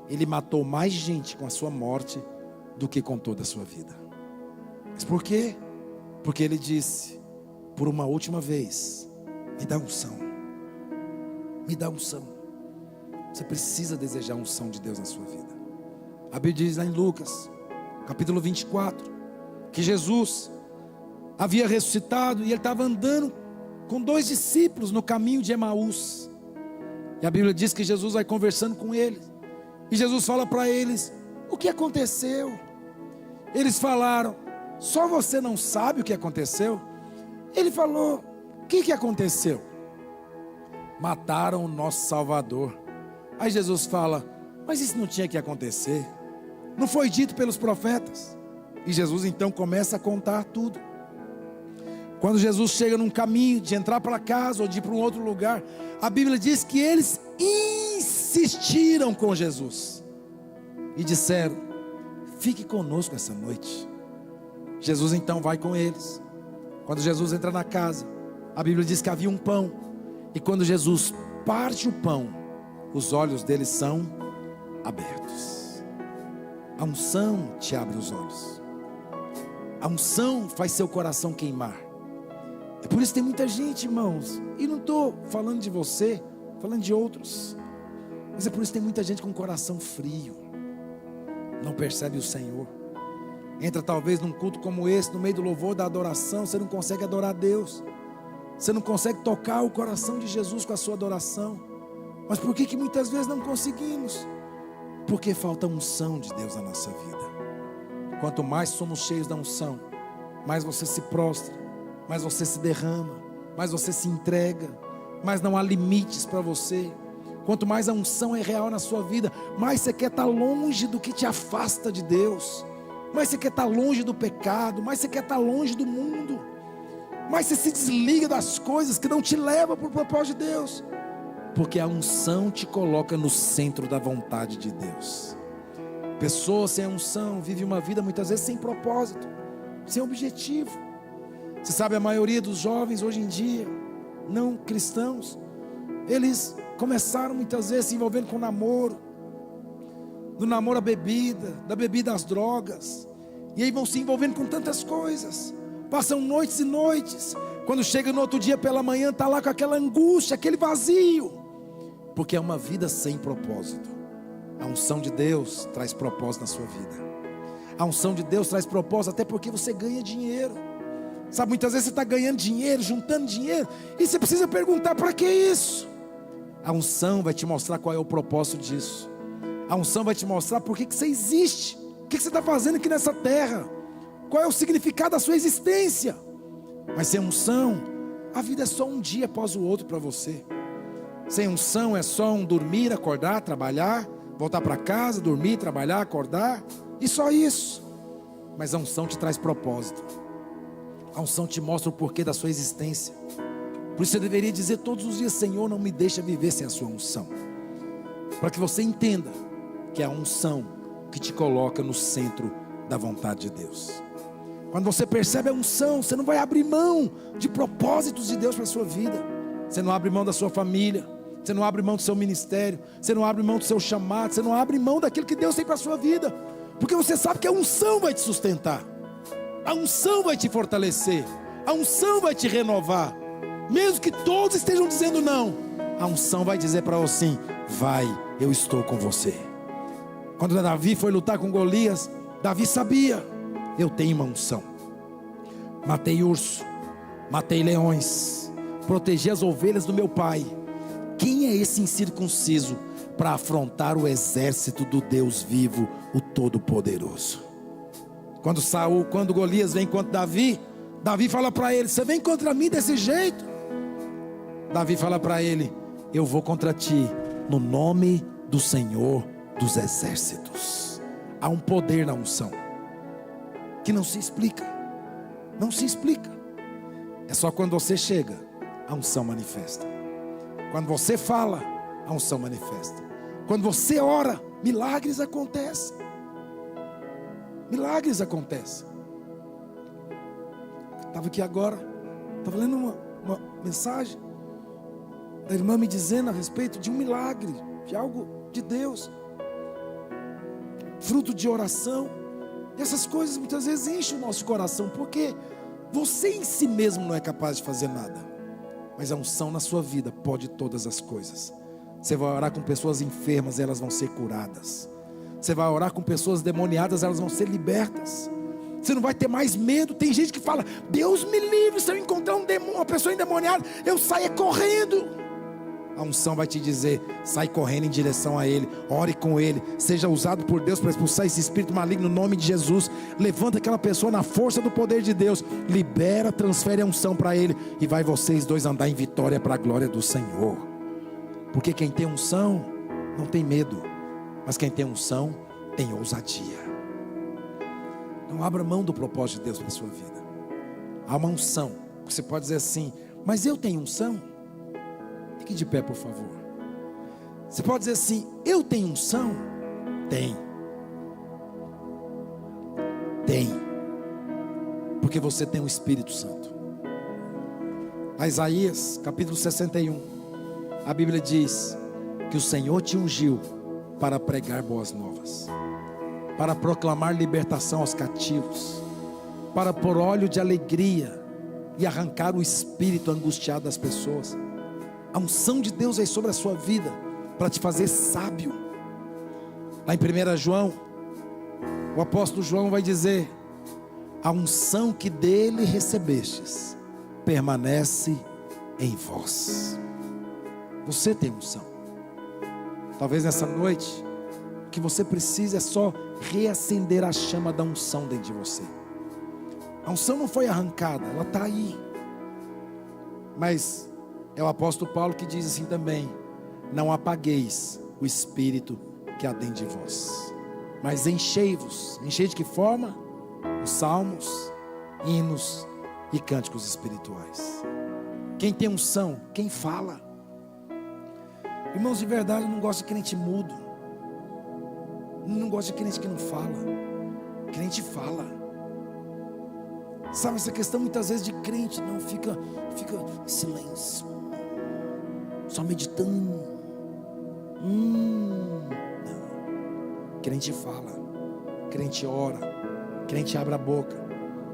ele matou mais gente com a sua morte do que com toda a sua vida. Mas por quê? Porque ele disse: por uma última vez, me dá unção, me dá unção. Você precisa desejar a unção de Deus na sua vida. A Bíblia diz lá em Lucas, capítulo 24, que Jesus havia ressuscitado e ele estava andando com 2 discípulos no caminho de Emaús. E a Bíblia diz que Jesus vai conversando com eles, e Jesus fala para eles: o que aconteceu? Eles falaram: só você não sabe o que aconteceu? Ele falou: o que aconteceu? Mataram o nosso Salvador. Aí Jesus fala: mas isso não tinha que acontecer? Não foi dito pelos profetas? E Jesus então começa a contar tudo. Quando Jesus chega num caminho de entrar para casa ou de ir para um outro lugar, a Bíblia diz que eles insistiram com Jesus e disseram: fique conosco essa noite. Jesus então vai com eles. Quando Jesus entra na casa, a Bíblia diz que havia um pão, e quando Jesus parte o pão, os olhos deles são abertos. A unção te abre os olhos, a unção faz seu coração queimar. É por isso que tem muita gente, irmãos, e não estou falando de você, falando de outros, mas é por isso que tem muita gente com o coração frio, não percebe o Senhor. Entra talvez num culto como esse, no meio do louvor, da adoração, você não consegue adorar Deus, você não consegue tocar o coração de Jesus com a sua adoração. Mas por que muitas vezes não conseguimos? Porque falta unção de Deus na nossa vida. Quanto mais somos cheios da unção, mais você se prostra, mais você se derrama, mais você se entrega, mais não há limites para você. Quanto mais a unção é real na sua vida, mais você quer estar longe do que te afasta de Deus, mais você quer estar longe do pecado, mais você quer estar longe do mundo, mais você se desliga das coisas que não te levam para o propósito de Deus. Porque a unção te coloca no centro da vontade de Deus. Pessoa sem unção vive uma vida muitas vezes sem propósito, sem objetivo. Você sabe, a maioria dos jovens hoje em dia, não cristãos, eles começaram muitas vezes se envolvendo com namoro, do namoro à bebida, da bebida às drogas, e aí vão se envolvendo com tantas coisas, passam noites e noites, quando chega no outro dia pela manhã, está lá com aquela angústia, aquele vazio, porque é uma vida sem propósito. A unção de Deus traz propósito na sua vida. A unção de Deus traz propósito até porque você ganha dinheiro. Sabe, muitas vezes você está ganhando dinheiro, juntando dinheiro, e você precisa perguntar: para que isso? A unção vai te mostrar qual é o propósito disso. A unção vai te mostrar por que você existe, o que você está fazendo aqui nessa terra, qual é o significado da sua existência. Mas sem unção, a vida é só um dia após o outro para você. Sem unção é só um dormir, acordar, trabalhar, voltar para casa, dormir, trabalhar, acordar, e só isso. Mas a unção te traz propósito. A unção te mostra o porquê da sua existência. Por isso você deveria dizer todos os dias: Senhor, não me deixa viver sem a sua unção. Para que você entenda que é a unção que te coloca no centro da vontade de Deus. Quando você percebe a unção, você não vai abrir mão de propósitos de Deus para a sua vida. Você não abre mão da sua família. Você não abre mão do seu ministério. Você não abre mão do seu chamado. Você não abre mão daquilo que Deus tem para a sua vida. Porque você sabe que a unção vai te sustentar. A unção vai te fortalecer. A unção vai te renovar. Mesmo que todos estejam dizendo não, a unção vai dizer para você assim: vai, eu estou com você. Quando Davi foi lutar com Golias, Davi sabia: eu tenho uma unção. Matei urso, matei leões, protegi as ovelhas do meu pai. Quem é esse incircunciso para afrontar o exército do Deus vivo, o Todo-Poderoso? Quando Golias vem contra Davi, Davi fala para ele: você vem contra mim desse jeito? Davi fala para ele: eu vou contra ti no nome do Senhor dos exércitos. Há um poder na unção que não se explica. Não se explica. É só quando você chega, a unção manifesta. Quando você fala, a unção manifesta. Quando você ora, milagres acontecem. Milagres acontecem. Estava aqui agora, estava lendo uma mensagem da irmã me dizendo a respeito de um milagre, de algo de Deus, fruto de oração. E essas coisas muitas vezes enchem o nosso coração, porque você em si mesmo não é capaz de fazer nada, mas a unção na sua vida pode todas as coisas. Você vai orar com pessoas enfermas, elas vão ser curadas. Você vai orar com pessoas demoniadas, elas vão ser libertas. Você não vai ter mais medo. Tem gente que fala: Deus me livre, se eu encontrar uma pessoa endemoniada, eu saio correndo. A unção vai te dizer: sai correndo em direção a Ele, ore com Ele, seja usado por Deus para expulsar esse espírito maligno no nome de Jesus. Levanta aquela pessoa na força do poder de Deus, libera, transfere a unção para Ele, e vai vocês dois andar em vitória para a glória do Senhor. Porque quem tem unção não tem medo, mas quem tem unção tem ousadia. Não abra mão do propósito de Deus para a sua vida. Há uma unção. Você pode dizer assim: mas eu tenho unção? Fique de pé, por favor. Você pode dizer assim: eu tenho unção? Tem. Tem. Porque você tem o Espírito Santo. A Isaías, capítulo 61, a Bíblia diz que o Senhor te ungiu para pregar boas novas, para proclamar libertação aos cativos, para pôr óleo de alegria e arrancar o espírito angustiado das pessoas. A unção de Deus é sobre a sua vida para te fazer sábio. Lá em 1 João, o apóstolo João vai dizer: a unção que dele recebestes permanece em vós. Você tem unção. Talvez nessa noite o que você precisa é só reacender a chama da unção dentro de você. A unção não foi arrancada, ela está aí. Mas é o apóstolo Paulo que diz assim também: não apagueis o espírito que há dentro de vós, mas enchei-vos. Enchei de que forma? Os salmos, hinos e cânticos espirituais. Quem tem unção? Quem fala. Irmãos, de verdade, eu não gosto de crente mudo. Não gosto de crente que não fala. Crente fala. Sabe essa questão muitas vezes de crente? Não, fica em silêncio, só meditando. Não. Crente fala, crente ora, crente abre a boca.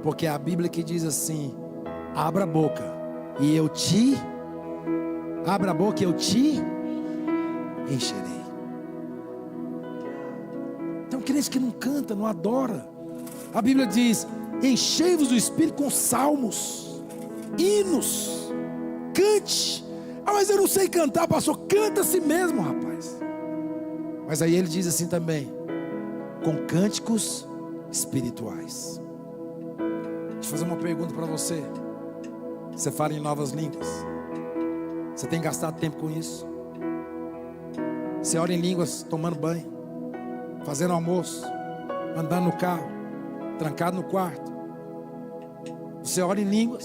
Porque é a Bíblia que diz assim: abra a boca e eu te encherei. Então crente que não canta, não adora. A Bíblia diz: enchei-vos do Espírito com salmos, hinos, cante. Ah, mas eu não sei cantar, pastor. Canta a si mesmo, rapaz. Mas aí ele diz assim também: com cânticos espirituais. Deixa eu fazer uma pergunta para você. Você fala em novas línguas? Você tem gastado tempo com isso? Você ora em línguas tomando banho, fazendo almoço, andando no carro, trancado no quarto? Você ora em línguas?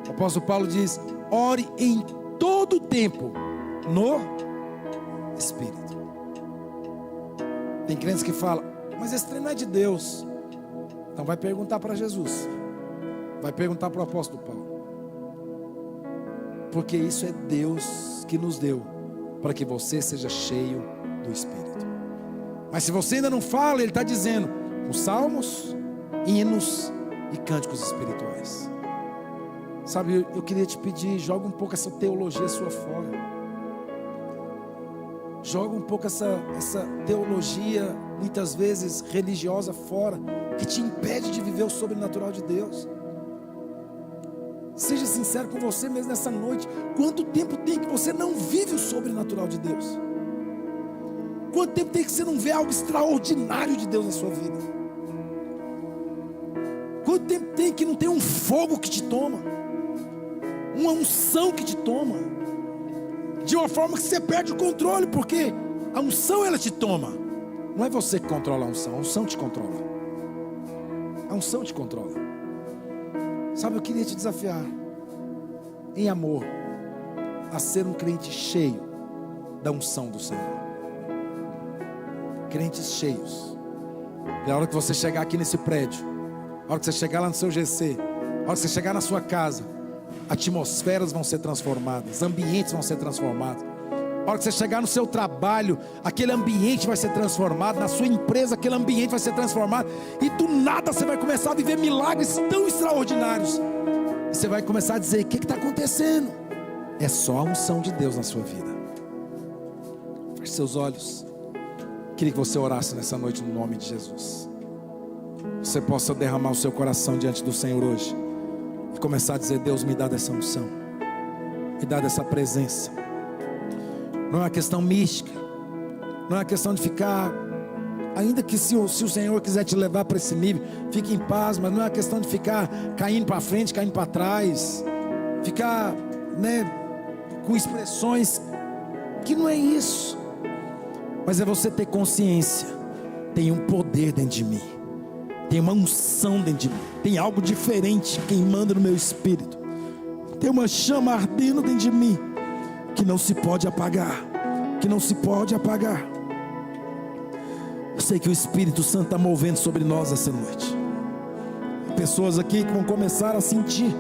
O apóstolo Paulo diz: ore em todo o tempo no Espírito. Tem crentes que falam: mas esse treino não é de Deus. Então vai perguntar para Jesus, vai perguntar para o apóstolo Paulo. porque isso é Deus que nos deu, para que você seja cheio do Espírito. Mas se você ainda não fala, Ele está dizendo, com salmos, hinos e cânticos espirituais. Sabe, eu queria te pedir, joga um pouco essa teologia sua fora. Joga um pouco essa teologia, muitas vezes religiosa, fora, que te impede de viver o sobrenatural de Deus. Seja sincero com você mesmo nessa noite. Quanto tempo tem que você não vive o sobrenatural de Deus? Quanto tempo tem que você não vê algo extraordinário de Deus na sua vida? Quanto tempo tem que não tem um fogo que te toma? Uma unção que te toma? De uma forma que você perde o controle, porque a unção ela te toma. Não é você que controla a unção te controla. A unção te controla. Sabe, eu queria te desafiar, em amor, a ser um crente cheio da unção do Senhor. Crentes cheios. E a hora que você chegar aqui nesse prédio, a hora que você chegar lá no seu GC, a hora que você chegar na sua casa, atmosferas vão ser transformadas, ambientes vão ser transformados. A hora que você chegar no seu trabalho, aquele ambiente vai ser transformado. Na sua empresa, aquele ambiente vai ser transformado. E do nada você vai começar a viver milagres tão extraordinários. E você vai começar a dizer, o que está acontecendo? É só a unção de Deus na sua vida. Feche seus olhos. Queria que você orasse nessa noite no nome de Jesus. Você possa derramar o seu coração diante do Senhor hoje. E começar a dizer, Deus, me dá dessa unção. Me dá dessa presença. Não é uma questão mística. Não é uma questão de ficar, ainda que se o Senhor quiser te levar para esse nível, fique em paz. Mas não é uma questão de ficar caindo para frente, caindo para trás. Ficar, com expressões que não é isso. Mas é você ter consciência. Tem um poder dentro de mim. Tem uma unção dentro de mim. Tem algo diferente queimando no meu espírito. Tem uma chama ardendo dentro de mim, que não se pode apagar. Que não se pode apagar. Eu sei que o Espírito Santo está movendo sobre nós essa noite. Pessoas aqui que vão começar a sentir.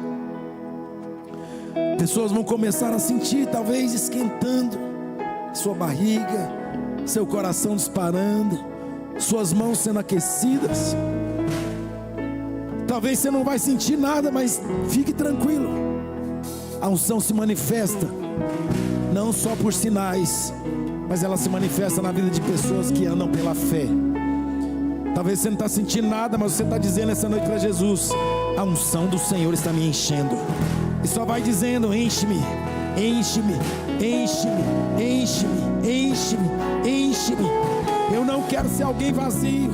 Pessoas vão começar a sentir, talvez esquentando sua barriga, seu coração disparando, suas mãos sendo aquecidas. Talvez você não vai sentir nada, mas fique tranquilo. A unção se manifesta não só por sinais, mas ela se manifesta na vida de pessoas que andam pela fé. Talvez você não está sentindo nada, mas você está dizendo essa noite para Jesus, a unção do Senhor está me enchendo. E só vai dizendo, enche-me, enche-me, enche-me, enche-me, enche-me, enche-me. Eu não quero ser alguém vazio.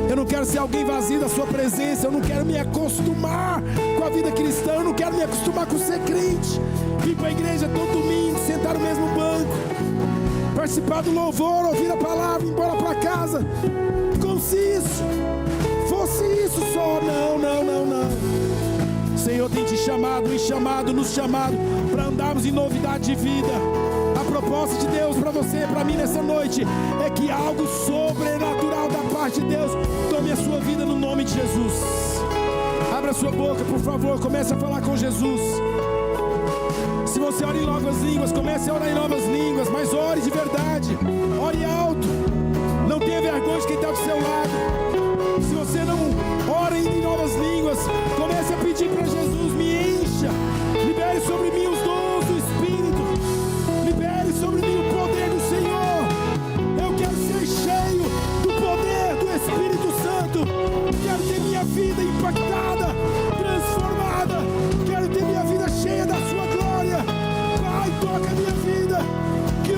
Eu não quero ser alguém vazio da sua presença. Eu não quero me acostumar com a vida cristã. Eu não quero me acostumar com ser crente, vir para a igreja todo domingo, sentar no mesmo banco, participar do louvor, ouvir a palavra, ir embora para casa, como se isso fosse isso só. Não, não, não, não. O Senhor tem te chamado, me chamado, nos chamado para andarmos em novidade de vida. A proposta de Deus para você e para mim nessa noite é que algo sobrenatural da parte de Deus tome a sua vida no nome de Jesus. Abra a sua boca, por favor, comece a falar com Jesus. Se você ora em novas línguas, comece a orar em novas línguas, mas ore de verdade, ore alto. Não tenha vergonha de quem está do seu lado. Se você não ora em novas línguas, comece a pedir para Jesus, me encha, libere sobre mim os dons do Espírito, libere sobre mim o poder do Senhor. Eu quero ser cheio do poder do Espírito Santo. Quero ter minha vida impactada, transformada. Quero ter minha vida cheia da sua glória. Pai, toca a minha vida, que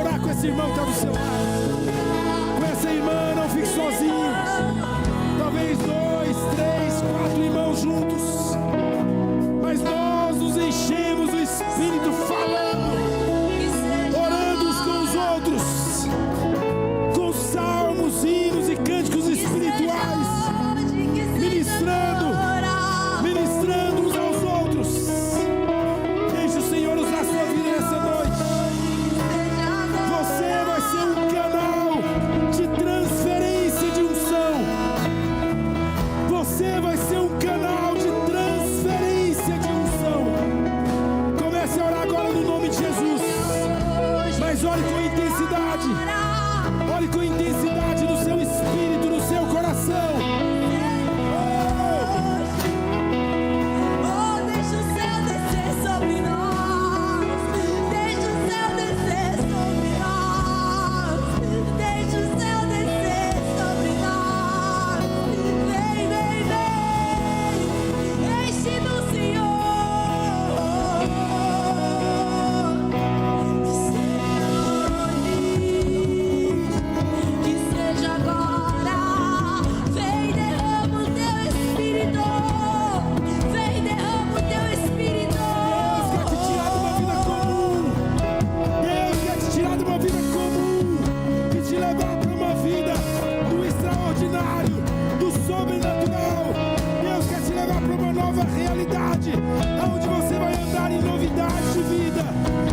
orar com esse irmão que está do seu lado. Com essa irmã, não fique sozinho. Talvez 2, 3, 4 irmãos juntos. Mas nós nos enchemos do Espírito falando, orando uns com os outros, com salmos, hinos e cânticos espirituais, ministrando uns aos outros. Deixe o Senhor usar sua vida nessa noite. Você vai ser um canal de transferência de unção. Você vai ser um canal de transferência de unção. Comece a orar agora no nome de Jesus. Mas ore com intensidade. Ore com intensidade no seu espírito, no seu coração. Onde você vai andar em novidades de vida,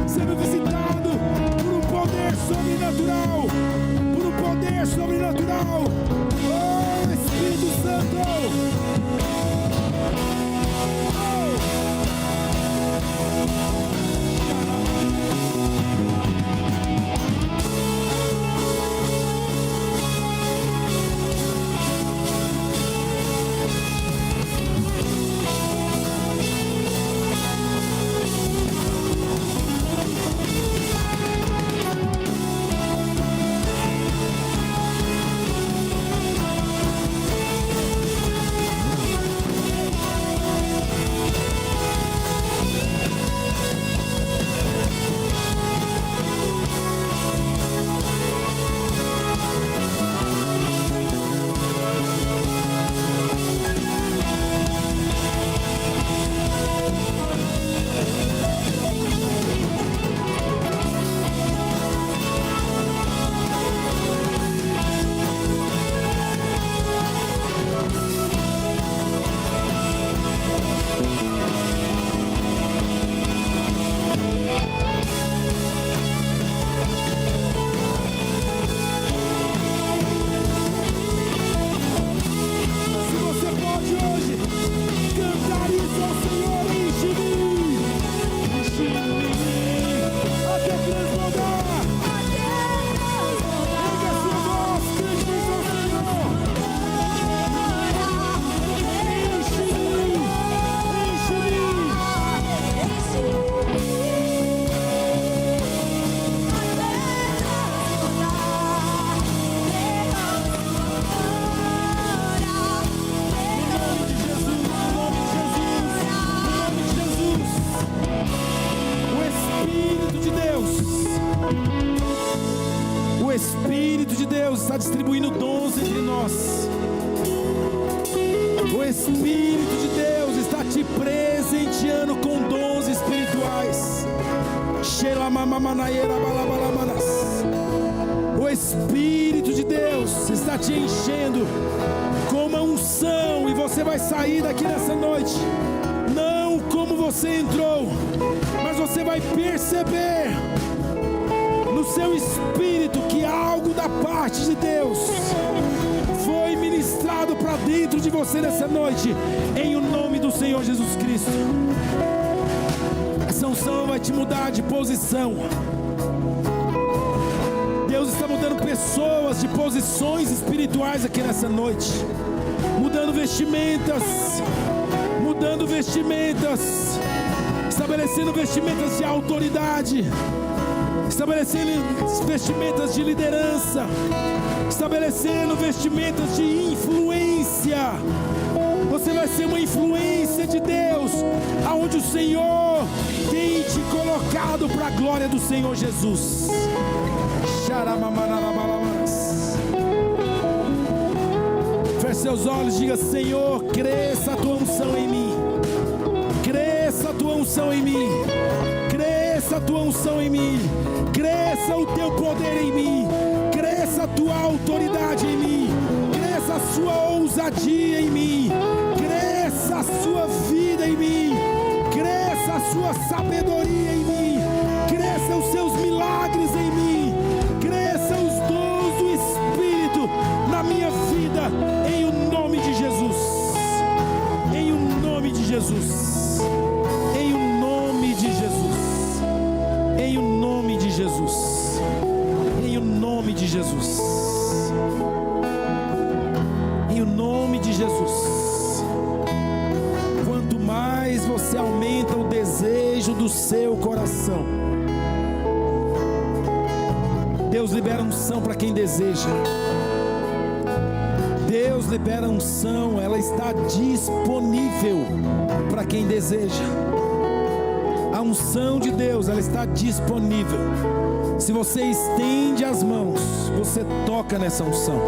sendo visitado por um poder sobrenatural, por um poder sobrenatural. Oh, Espírito Santo! O Espírito de Deus está distribuindo dons entre nós. O Espírito de Deus está te presenteando com dons espirituais. O Espírito de Deus está te enchendo com uma unção, e você vai sair daqui nessa noite não como você entrou, mas você vai perceber no seu espírito que algo da parte de Deus foi ministrado para dentro de você nessa noite, em o nome do Senhor Jesus Cristo. Essa unção vai te mudar de posição. Deus está mudando pessoas de posições espirituais aqui nessa noite, mudando vestimentas, estabelecendo vestimentas de autoridade, estabelecendo vestimentas de liderança, estabelecendo vestimentas de influência. Você vai ser uma influência de Deus, aonde o Senhor tem tem te colocado para a glória do Senhor Jesus. Feche seus olhos e diga: Senhor, cresça a tua unção em mim. Cresça a tua unção em mim. Cresça a tua unção em mim. Cresça o teu poder em mim. Cresça a tua autoridade em mim. Cresça a sua ousadia em mim. Cresça a sua vida em mim. Cresça a sua sabedoria em mim. Cresça os seus milagres em mim. Cresça os dons do Espírito na minha vida, em o nome de Jesus. Em o nome de Jesus. Em o nome de Jesus. Em o nome de Jesus. Em o nome de Jesus. Em o nome de Jesus. Quanto mais você aumenta o desejo do seu coração, Deus libera unção para quem deseja. Deus libera unção, ela está disponível para quem deseja. A unção de Deus, ela está disponível. Se você estende as mãos, você toca nessa unção.